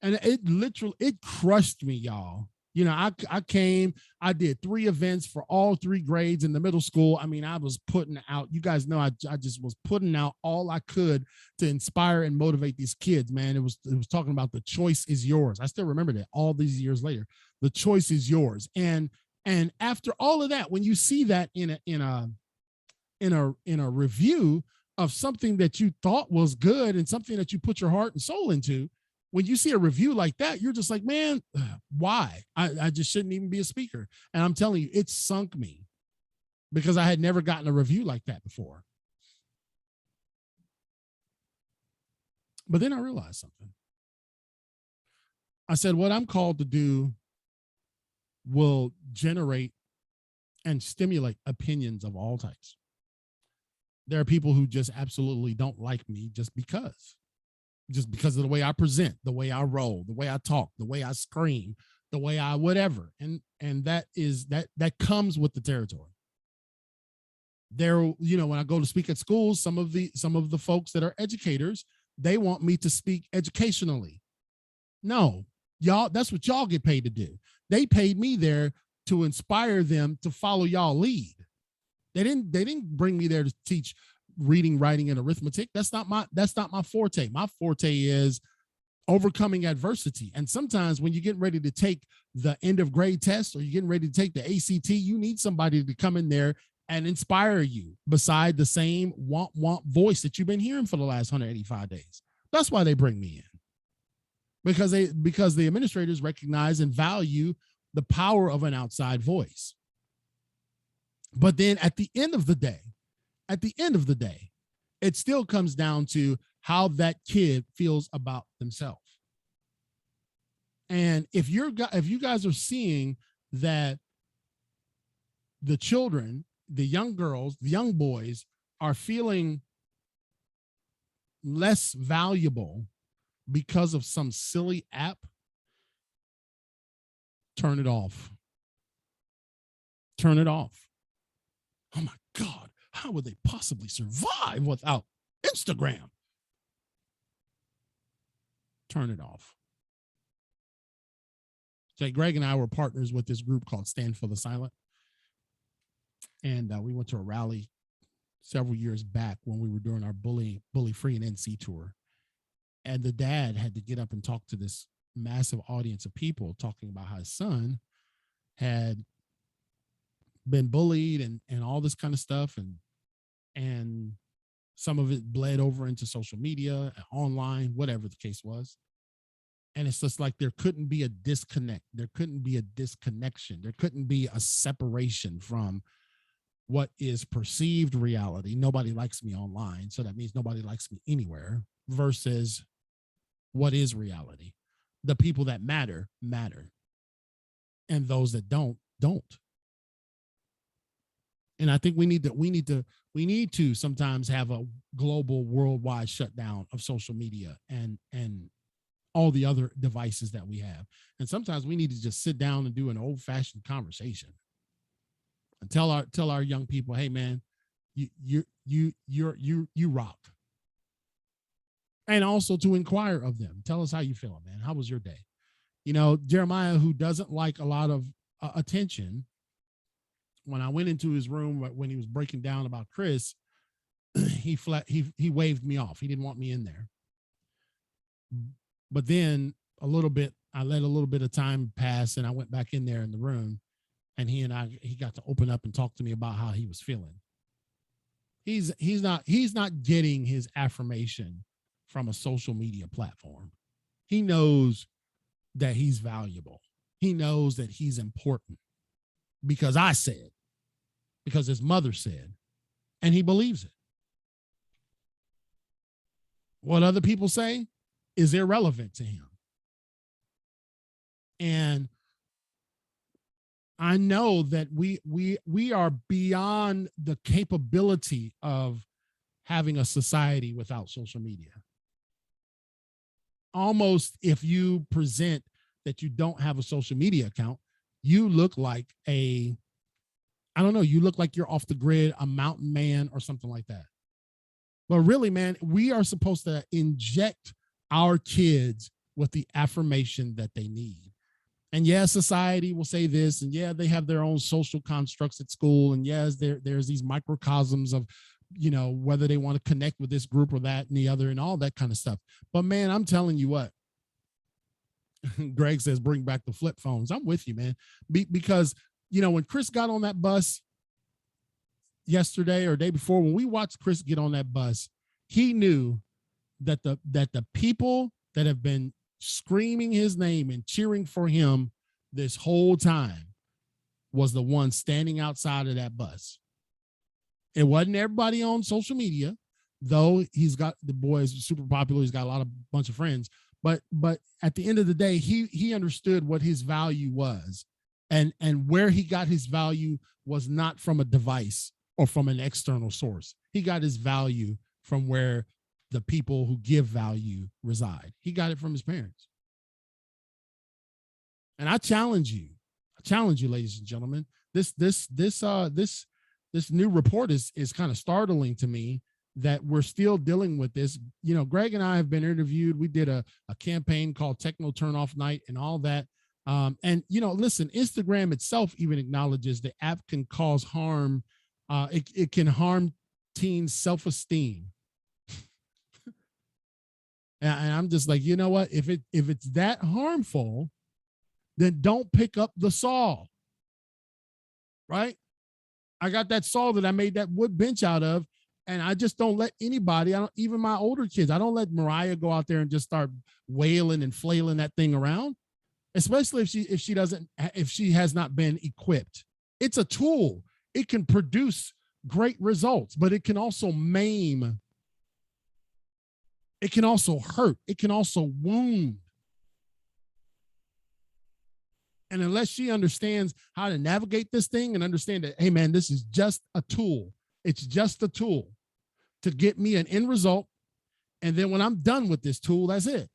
And it crushed me, y'all. I came, I did 3 events for all 3 grades in the middle school. I mean, I was putting out, you guys know, I just was putting out all I could to inspire and motivate these kids, man. It was talking about the choice is yours. I still remember that all these years later. The choice is yours. And after all of that, when you see that in a review of something that you thought was good and something that you put your heart and soul into, when you see a review like that, you're just like, man, why? I just shouldn't even be a speaker. And I'm telling you, it sunk me because I had never gotten a review like that before. But then I realized something. I said, what I'm called to do will generate and stimulate opinions of all types. There are people who just absolutely don't like me just because of the way I present, the way I roll, the way I talk, the way I scream, the way I whatever. And that comes with the territory. When I go to speak at schools, some of the folks that are educators, they want me to speak educationally. No, y'all, that's what y'all get paid to do. They paid me there to inspire them to follow y'all lead. They didn't bring me there to teach reading, writing, and arithmetic. That's not my forte. My forte is overcoming adversity. And sometimes when you're getting ready to take the end of grade test or you're getting ready to take the ACT, you need somebody to come in there and inspire you beside the same want voice that you've been hearing for the last 185 days. That's why they bring me in. Because the administrators recognize and value the power of an outside voice. But then at the end of the day, it still comes down to how that kid feels about themselves. And if you guys are seeing that the children, the young girls, the young boys are feeling less valuable because of some silly app, turn it off. Turn it off. Oh my God, how would they possibly survive without Instagram? Turn it off. So Greg and I were partners with this group called Stand for the Silent. And we went to a rally several years back when we were doing our Bully Free and NC tour. And the dad had to get up and talk to this massive audience of people, talking about how his son had been bullied and all this kind of stuff. And some of it bled over into social media, online, whatever the case was. And it's just like there couldn't be a disconnect. There couldn't be a disconnection. There couldn't be a separation from what is perceived reality. Nobody likes me online, so that means nobody likes me anywhere, versus what is reality. The people that matter, matter. And those that don't. And I think we need to sometimes have a global, worldwide shutdown of social media and all the other devices that we have. And sometimes we need to just sit down and do an old-fashioned conversation and tell our young people, hey man, you rock. And also to inquire of them. Tell us how you feeling, man. How was your day? You know, Jeremiah, who doesn't like a lot of attention, when I went into his room when he was breaking down about Chris, he waved me off. He didn't want me in there. But then I let a little bit of time pass, and I went back in there in the room, and he got to open up and talk to me about how he was feeling. He's not getting his affirmation from a social media platform. He knows that he's valuable. He knows that he's important because I said, because his mother said, and he believes it. What other people say is irrelevant to him. And I know that we are beyond the capability of having a society without social media. Almost if you present that you don't have a social media account, you look like you look like you're off the grid, a mountain man or something like that. But really, man, we are supposed to inject our kids with the affirmation that they need. And yes, society will say this, and yeah, they have their own social constructs at school. And yes, there's these microcosms of, you know, whether they want to connect with this group or that and the other and all that kind of stuff. But man, I'm telling you what, Greg says, bring back the flip phones. I'm with you, man. Because, you know, when Chris got on that bus yesterday or day before, when we watched Chris get on that bus, he knew that the people that have been screaming his name and cheering for him this whole time was the one standing outside of that bus. It wasn't everybody on social media, though he's got, the boy is super popular. He's got a bunch of friends, but at the end of the day, he understood what his value was, and where he got his value was not from a device or from an external source. He got his value from where the people who give value reside. He got it from his parents. And I challenge you, ladies and gentlemen. This new report is kind of startling to me, that we're still dealing with this. You know, Greg and I have been interviewed. We did a campaign called Techno Turnoff Night and all that. And, you know, listen, Instagram itself even acknowledges the app can cause harm. It can harm teens' self-esteem. And I'm just like, you know what? If it's that harmful, then don't pick up the saw, right? I got that saw that I made that wood bench out of, and I just don't let anybody, even my older kids, I don't let Mariah go out there and just start wailing and flailing that thing around, especially if she has not been equipped. It's a tool. It can produce great results, but it can also maim. It can also hurt. It can also wound. And unless she understands how to navigate this thing and understand that, hey, man, this is just a tool. It's just a tool to get me an end result. And then when I'm done with this tool, that's it.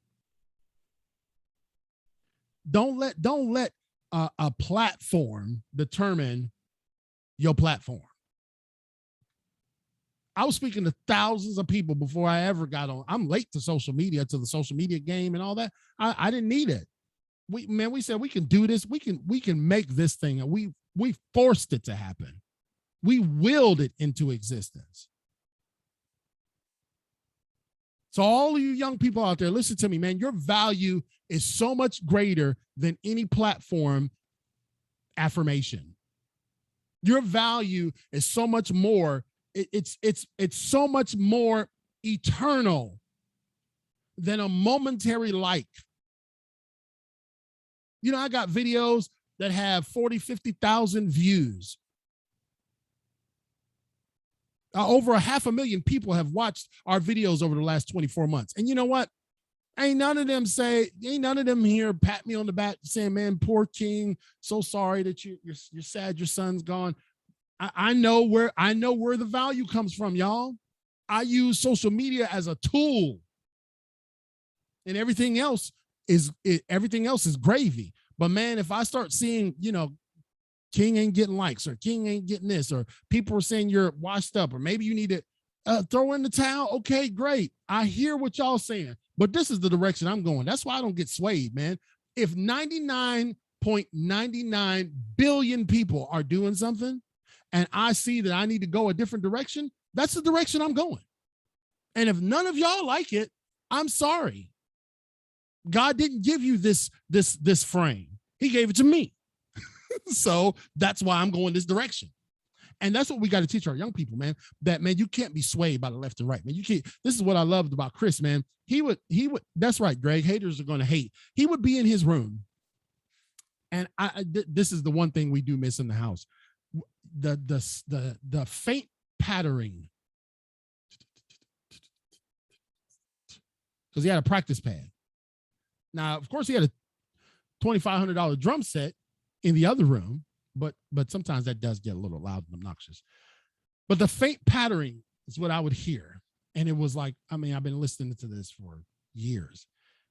Don't let a platform determine your platform. I was speaking to thousands of people before I ever got on. I'm late to social media, to the social media game and all that. I didn't need it. We said we can do this. We can make this thing. And we forced it to happen. We willed it into existence. So all of you young people out there, listen to me, man. Your value is so much greater than any platform affirmation. Your value is so much more. It's so much more eternal than a momentary like. You know, I got videos that have 40, 50,000 views. Over 500,000 people have watched our videos over the last 24 months. And you know what? Ain't none of them here pat me on the back saying, man, poor King, so sorry that you're sad your son's gone. I know where the value comes from, y'all. I use social media as a tool. And everything else is gravy. But man, if I start seeing, King ain't getting likes, or King ain't getting this, or people are saying you're washed up, or maybe you need to throw in the towel. Okay, great. I hear what y'all saying, but this is the direction I'm going. That's why I don't get swayed, man. If 99.99 billion people are doing something and I see that I need to go a different direction, that's the direction I'm going. And if none of y'all like it, I'm sorry. God didn't give you this frame. He gave it to me. So that's why I'm going this direction. And that's what we got to teach our young people, man, that, man, you can't be swayed by the left and right, man. You can't. This is what I loved about Chris, man. He would, that's right, Greg, haters are going to hate. He would be in his room. And this is the one thing we do miss in the house. The faint pattering. Because he had a practice pad. Now, of course, he had a $2,500 drum set in the other room, but sometimes that does get a little loud and obnoxious. But the faint pattering is what I would hear. And it was like, I mean, I've been listening to this for years.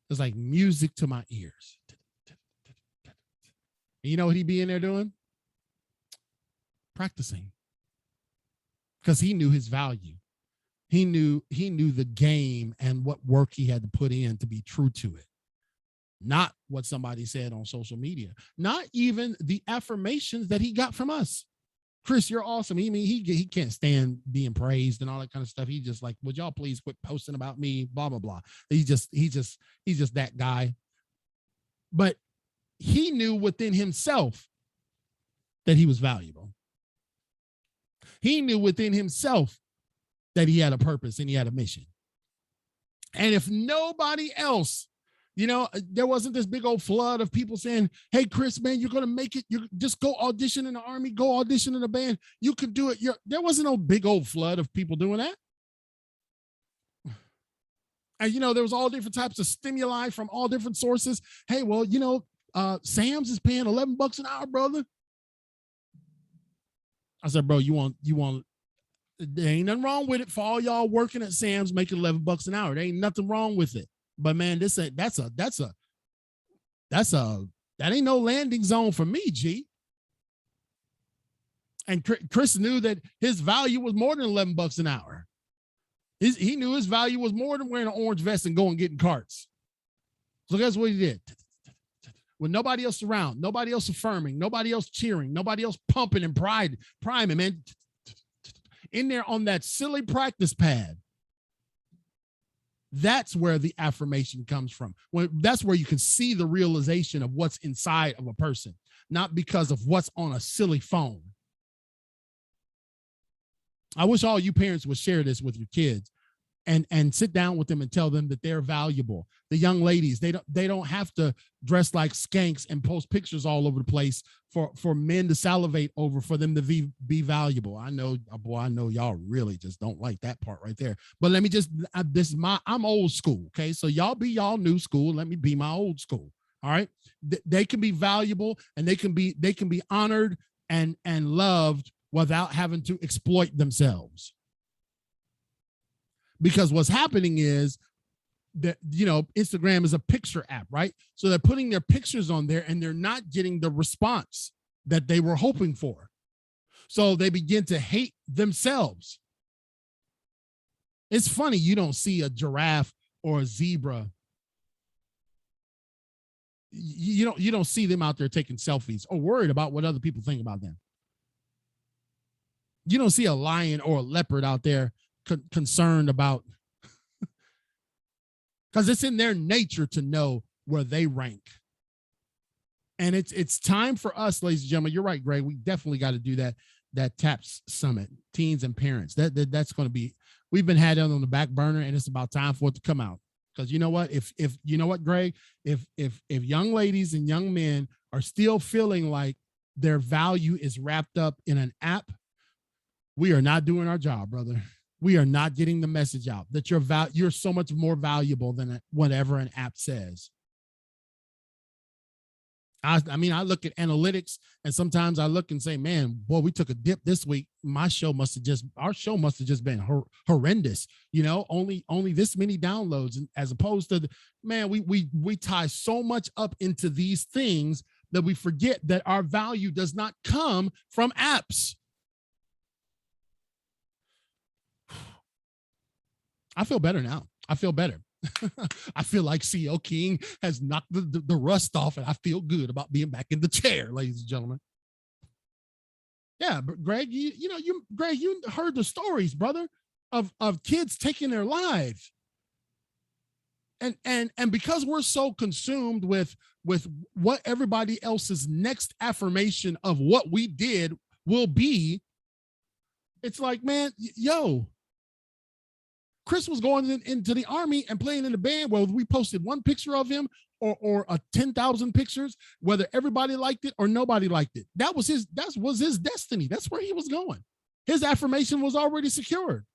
It was like music to my ears. And you know what he'd be in there doing? Practicing. Because he knew his value. He knew the game and what work he had to put in to be true to it. Not what somebody said on social media. Not even the affirmations that he got from us. Chris, you're awesome. He can't stand being praised and all that kind of stuff. He just like, would y'all please quit posting about me? Blah, blah, blah. He's just that guy. But he knew within himself that he was valuable. He knew within himself that he had a purpose and he had a mission. And if nobody else, there wasn't this big old flood of people saying, hey, Chris, man, you're going to make it. You just go audition in the Army, go audition in the band. You can do it. There wasn't no big old flood of people doing that. And, there was all different types of stimuli from all different sources. Hey, well, Sam's is paying $11 an hour, brother. I said, bro, you want, there ain't nothing wrong with it for all y'all working at Sam's making $11 an hour. There ain't nothing wrong with it. But man, that ain't no landing zone for me, G. And Chris knew that his value was more than $11 an hour. He knew his value was more than wearing an orange vest and going getting carts. So guess what he did? With nobody else around, nobody else affirming, nobody else cheering, nobody else pumping and priming, man. In there on that silly practice pad. That's where the affirmation comes from. That's where you can see the realization of what's inside of a person, not because of what's on a silly phone. I wish all you parents would share this with your kids and sit down with them and tell them that they're valuable. The young ladies, they don't have to dress like skanks and post pictures all over the place for men to salivate over, for them to be valuable. I know, boy, I know y'all really just don't like that part right there. But let me just, I'm old school, okay? So y'all be y'all new school. Let me be my old school. All right. They can be valuable and they can be honored and loved without having to exploit themselves. Because what's happening is that, Instagram is a picture app, right? So they're putting their pictures on there and they're not getting the response that they were hoping for. So they begin to hate themselves. It's funny, you don't see a or a zebra. You don't see them out there taking selfies or worried about what other people think about them. You don't see a lion or a leopard out there concerned about, because it's in their nature to know where they rank. And it's time for us, ladies and gentlemen. You're right, Greg. We definitely got to do that TAPS summit, teens and parents. That's going to be, we've been had it on the back burner, and it's about time for it to come out. Because you know what, if you know what, Greg, if young ladies and young men are still feeling like their value is wrapped up in an app, we are not doing our job, brother. We are not getting the message out that you're so much more valuable than whatever an app says. I mean, I look at analytics, and sometimes I look and say, man, boy, we took a dip this week. Our show must have just been horrendous. Only this many downloads, as opposed to, man, we tie so much up into these things that we forget that our value does not come from apps. I feel better now. I feel better. I feel like C.L. King has knocked the rust off, and I feel good about being back in the chair, ladies and gentlemen. Yeah, but Greg, you heard the stories, brother, of kids taking their lives. And because we're so consumed with what everybody else's next affirmation of what we did will be, it's like, man, Chris was going into the Army and playing in the band. Well, we posted one picture of him or 10,000 pictures, whether everybody liked it or nobody liked it. That was his destiny. That's where he was going. His affirmation was already secured.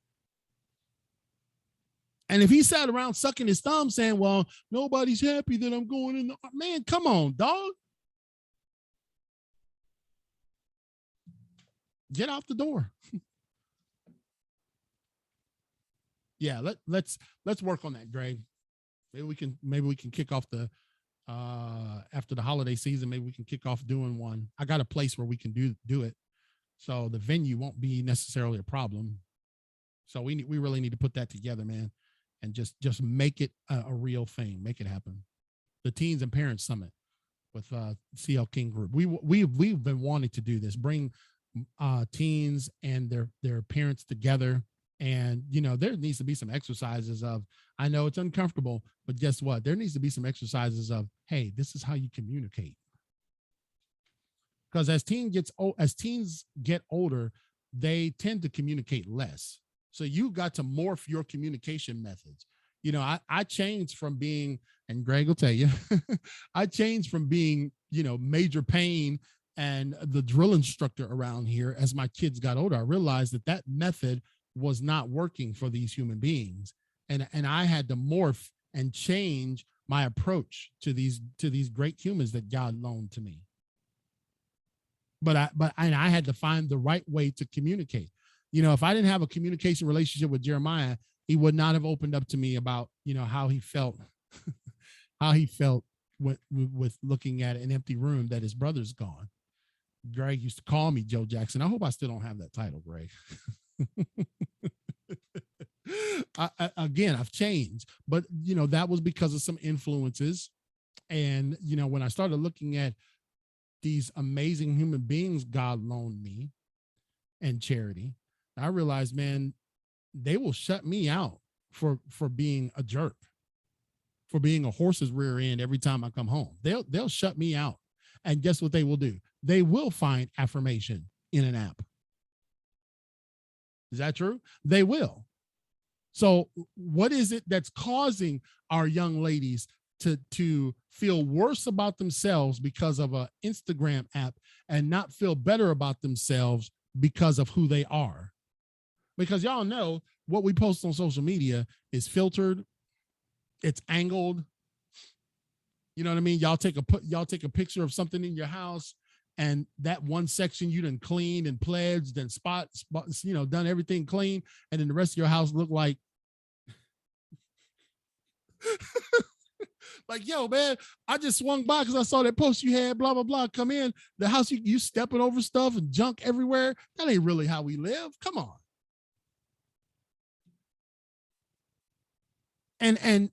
And if he sat around sucking his thumb saying, well, nobody's happy that I'm going in, man, come on, dog. Get out the door. Yeah, let's work on that, Greg. Maybe we can kick off the after the holiday season. Maybe we can kick off doing one. I got a place where we can do it, so the venue won't be necessarily a problem. So we really need to put that together, man, and just make it a real thing. Make it happen. The Teens and Parents Summit with CL King Group. We've been wanting to do this. Bring teens and their parents together. And, there needs to be some exercises of, I know it's uncomfortable, but guess what? There needs to be some exercises of, hey, this is how you communicate. Because as teens get older, they tend to communicate less. So you got to morph your communication methods. I changed from being, and Greg will tell you, I changed from being, Major Payne and the drill instructor around here. As my kids got older, I realized that method was not working for these human beings. And I had to morph and change my approach to these great humans that God loaned to me. But I had to find the right way to communicate. If I didn't have a communication relationship with Jeremiah, he would not have opened up to me about, how he felt, with looking at an empty room that his brother's gone. Greg used to call me Joe Jackson. I hope I still don't have that title, Greg. Again, I've changed, but that was because of some influences. And when I started looking at these amazing human beings God loaned me and Charity, I realized, man, they will shut me out for being a jerk, for being a horse's rear end every time I come home. They'll shut me out. And guess what they will do? They will find affirmation in an app. Is that true? They will. So what is it that's causing our young ladies to feel worse about themselves because of an Instagram app and not feel better about themselves because of who they are? Because y'all know what we post on social media is filtered, it's angled. You know what I mean? Y'all take a picture of something in your house, and that one section you done cleaned and pledged and spots, done everything clean, and then the rest of your house look like like, yo, man, I just swung by because I saw that post you had, blah, blah, blah. Come in the house, you stepping over stuff and junk everywhere. That ain't really how we live. Come on. And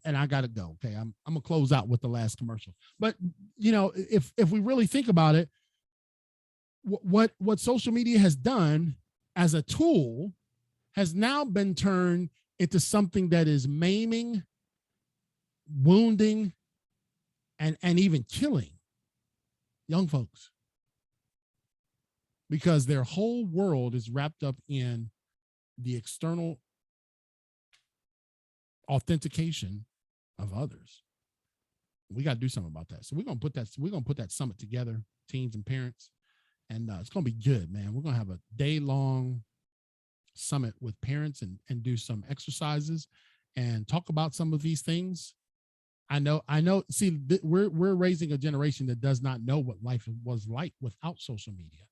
I gotta go. Okay, I'm gonna close out with the last commercial. But if we really think about it, what social media has done as a tool has now been turned into something that is maiming, wounding, and even killing young folks, because their whole world is wrapped up in the external authentication of others. We got to do something about that. So we're gonna put that summit together, teens and parents, and it's gonna be good, man. We're gonna have a day-long summit with parents and do some exercises and talk about some of these things. I know. See, we're raising a generation that does not know what life was like without social media.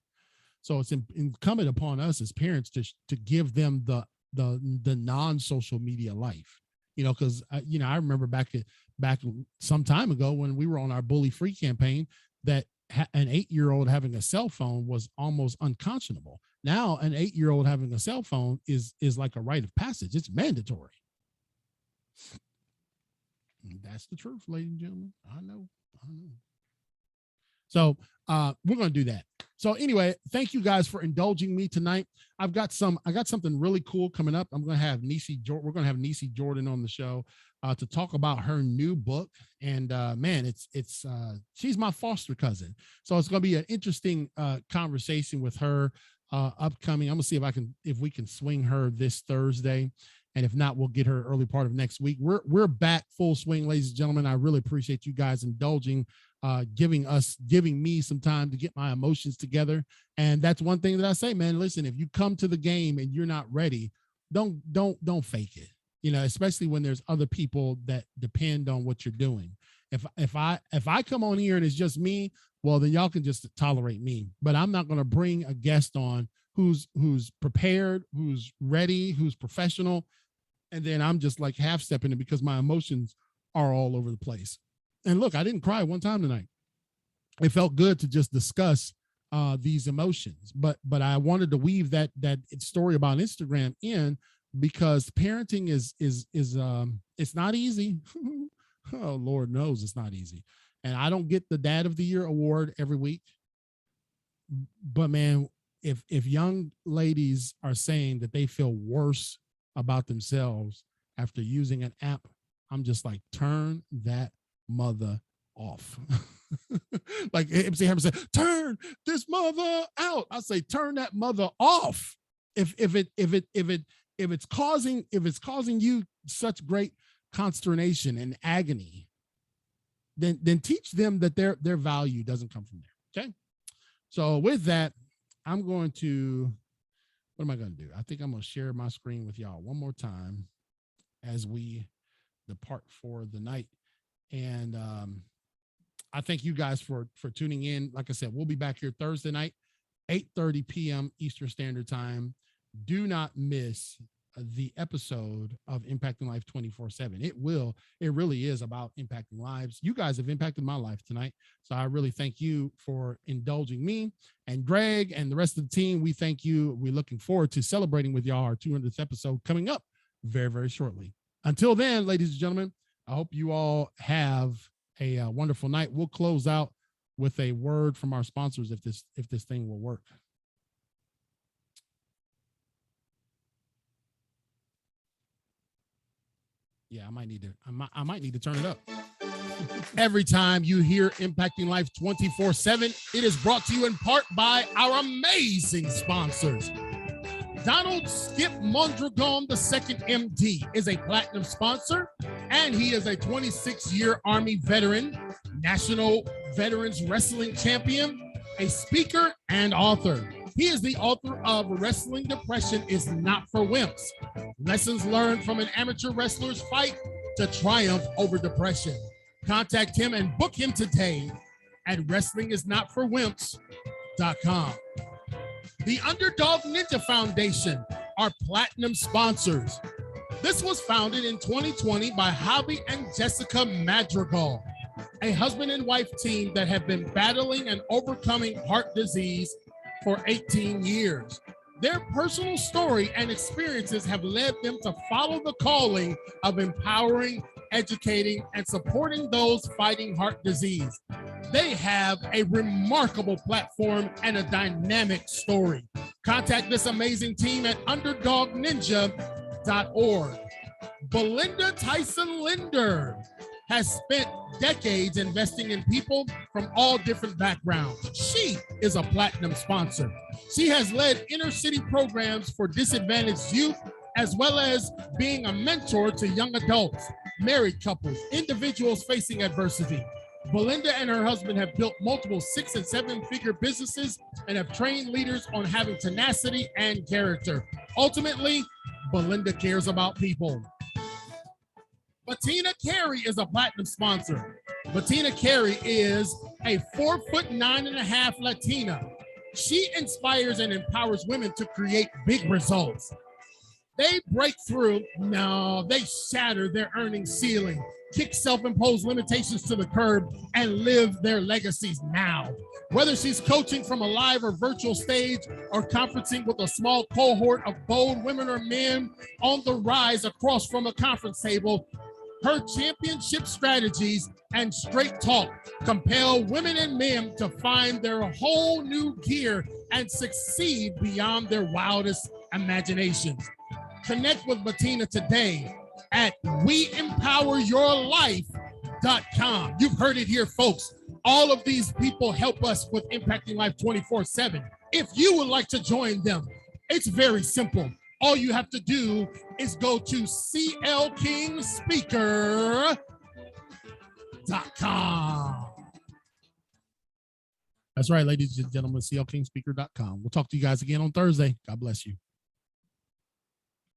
So it's incumbent upon us as parents to give them the non-social media life. Because I remember back some time ago when we were on our bully free campaign, that an 8-year-old having a cell phone was almost unconscionable. Now an 8-year-old having a cell phone is like a rite of passage. It's mandatory. That's the truth, ladies and gentlemen. I know. So we're going to do that. So anyway, thank you guys for indulging me tonight. I got something really cool coming up. We're going to have Niecy Jordan on the show to talk about her new book. And man, she's my foster cousin. So it's going to be an interesting conversation with her upcoming. I'm going to see if we can swing her this Thursday. And if not, we'll get her early part of next week. We're back full swing, ladies and gentlemen. I really appreciate you guys indulging, giving me some time to get my emotions together. And that's one thing that I say, man. Listen, if you come to the game and you're not ready, don't fake it. Especially when there's other people that depend on what you're doing. If I come on here and it's just me, well, then y'all can just tolerate me. But I'm not going to bring a guest on who's prepared, who's ready, who's professional. And then I'm just like half stepping it because my emotions are all over the place. And look, I didn't cry one time tonight. It felt good to just discuss these emotions, but I wanted to weave that story about Instagram in, because parenting is it's not easy. Oh, Lord knows it's not easy. And I don't get the Dad of the Year award every week. But man, if young ladies are saying that they feel worse about themselves after using an app, I'm just like, turn that mother off. Like MC Hammer said, turn this mother out. I say, turn that mother off. If it's causing you such great consternation and agony, then teach them that their value doesn't come from there. Okay. So with that, I'm going to, what am I going to do? I think I'm going to share my screen with y'all one more time as we depart for the night. And I thank you guys for tuning in. Like I said, we'll be back here Thursday night, 8:30 p.m. Eastern Standard Time. Do not miss the episode of Impacting Life 24/7. It really is about impacting lives. You guys have impacted my life tonight. So I really thank you for indulging me, and Greg and the rest of the team. We thank you. We're looking forward to celebrating with y'all our 200th episode coming up very, very shortly. Until then, ladies and gentlemen, I hope you all have a wonderful night. We'll close out with a word from our sponsors if this thing will work. Yeah, I might need to turn it up. Every time you hear Impacting Life 24/7, it is brought to you in part by our amazing sponsors. Donald Skip Mondragon II, MD, is a platinum sponsor, and he is a 26-year Army veteran, National Veterans Wrestling Champion, a speaker, and author. He is the author of Wrestling Depression is Not for Wimps, Lessons Learned from an Amateur Wrestler's Fight to Triumph Over Depression. Contact him and book him today at wrestlingisnotforwimps.com. The Underdog Ninja Foundation are platinum sponsors. This was founded in 2020 by Javi and Jessica Madrigal, a husband and wife team that have been battling and overcoming heart disease for 18 years. Their personal story and experiences have led them to follow the calling of empowering, educating, and supporting those fighting heart disease. They have a remarkable platform and a dynamic story. Contact this amazing team at underdogninja.org. Belinda Tyson Linder has spent decades investing in people from all different backgrounds. She is a platinum sponsor. She has led inner city programs for disadvantaged youth, as well as being a mentor to young adults, married couples, individuals facing adversity. Belinda and her husband have built multiple 6- and 7-figure businesses and have trained leaders on having tenacity and character. Ultimately, Belinda cares about people. Bettina Carey is a platinum sponsor. Bettina Carey is a 4'9.5" Latina. She inspires and empowers women to create big results. They break through, they shatter their earning ceiling, kick self-imposed limitations to the curb, and live their legacies now. Whether she's coaching from a live or virtual stage or conferencing with a small cohort of bold women or men on the rise across from a conference table, her championship strategies and straight talk compel women and men to find their whole new gear and succeed beyond their wildest imaginations. Connect with Bettina today at weempoweryourlife.com. You've heard it here, folks. All of these people help us with Impacting Life 24/7. If you would like to join them, it's very simple. All you have to do is go to clkingspeaker.com. That's right, ladies and gentlemen, clkingspeaker.com. We'll talk to you guys again on Thursday. God bless you.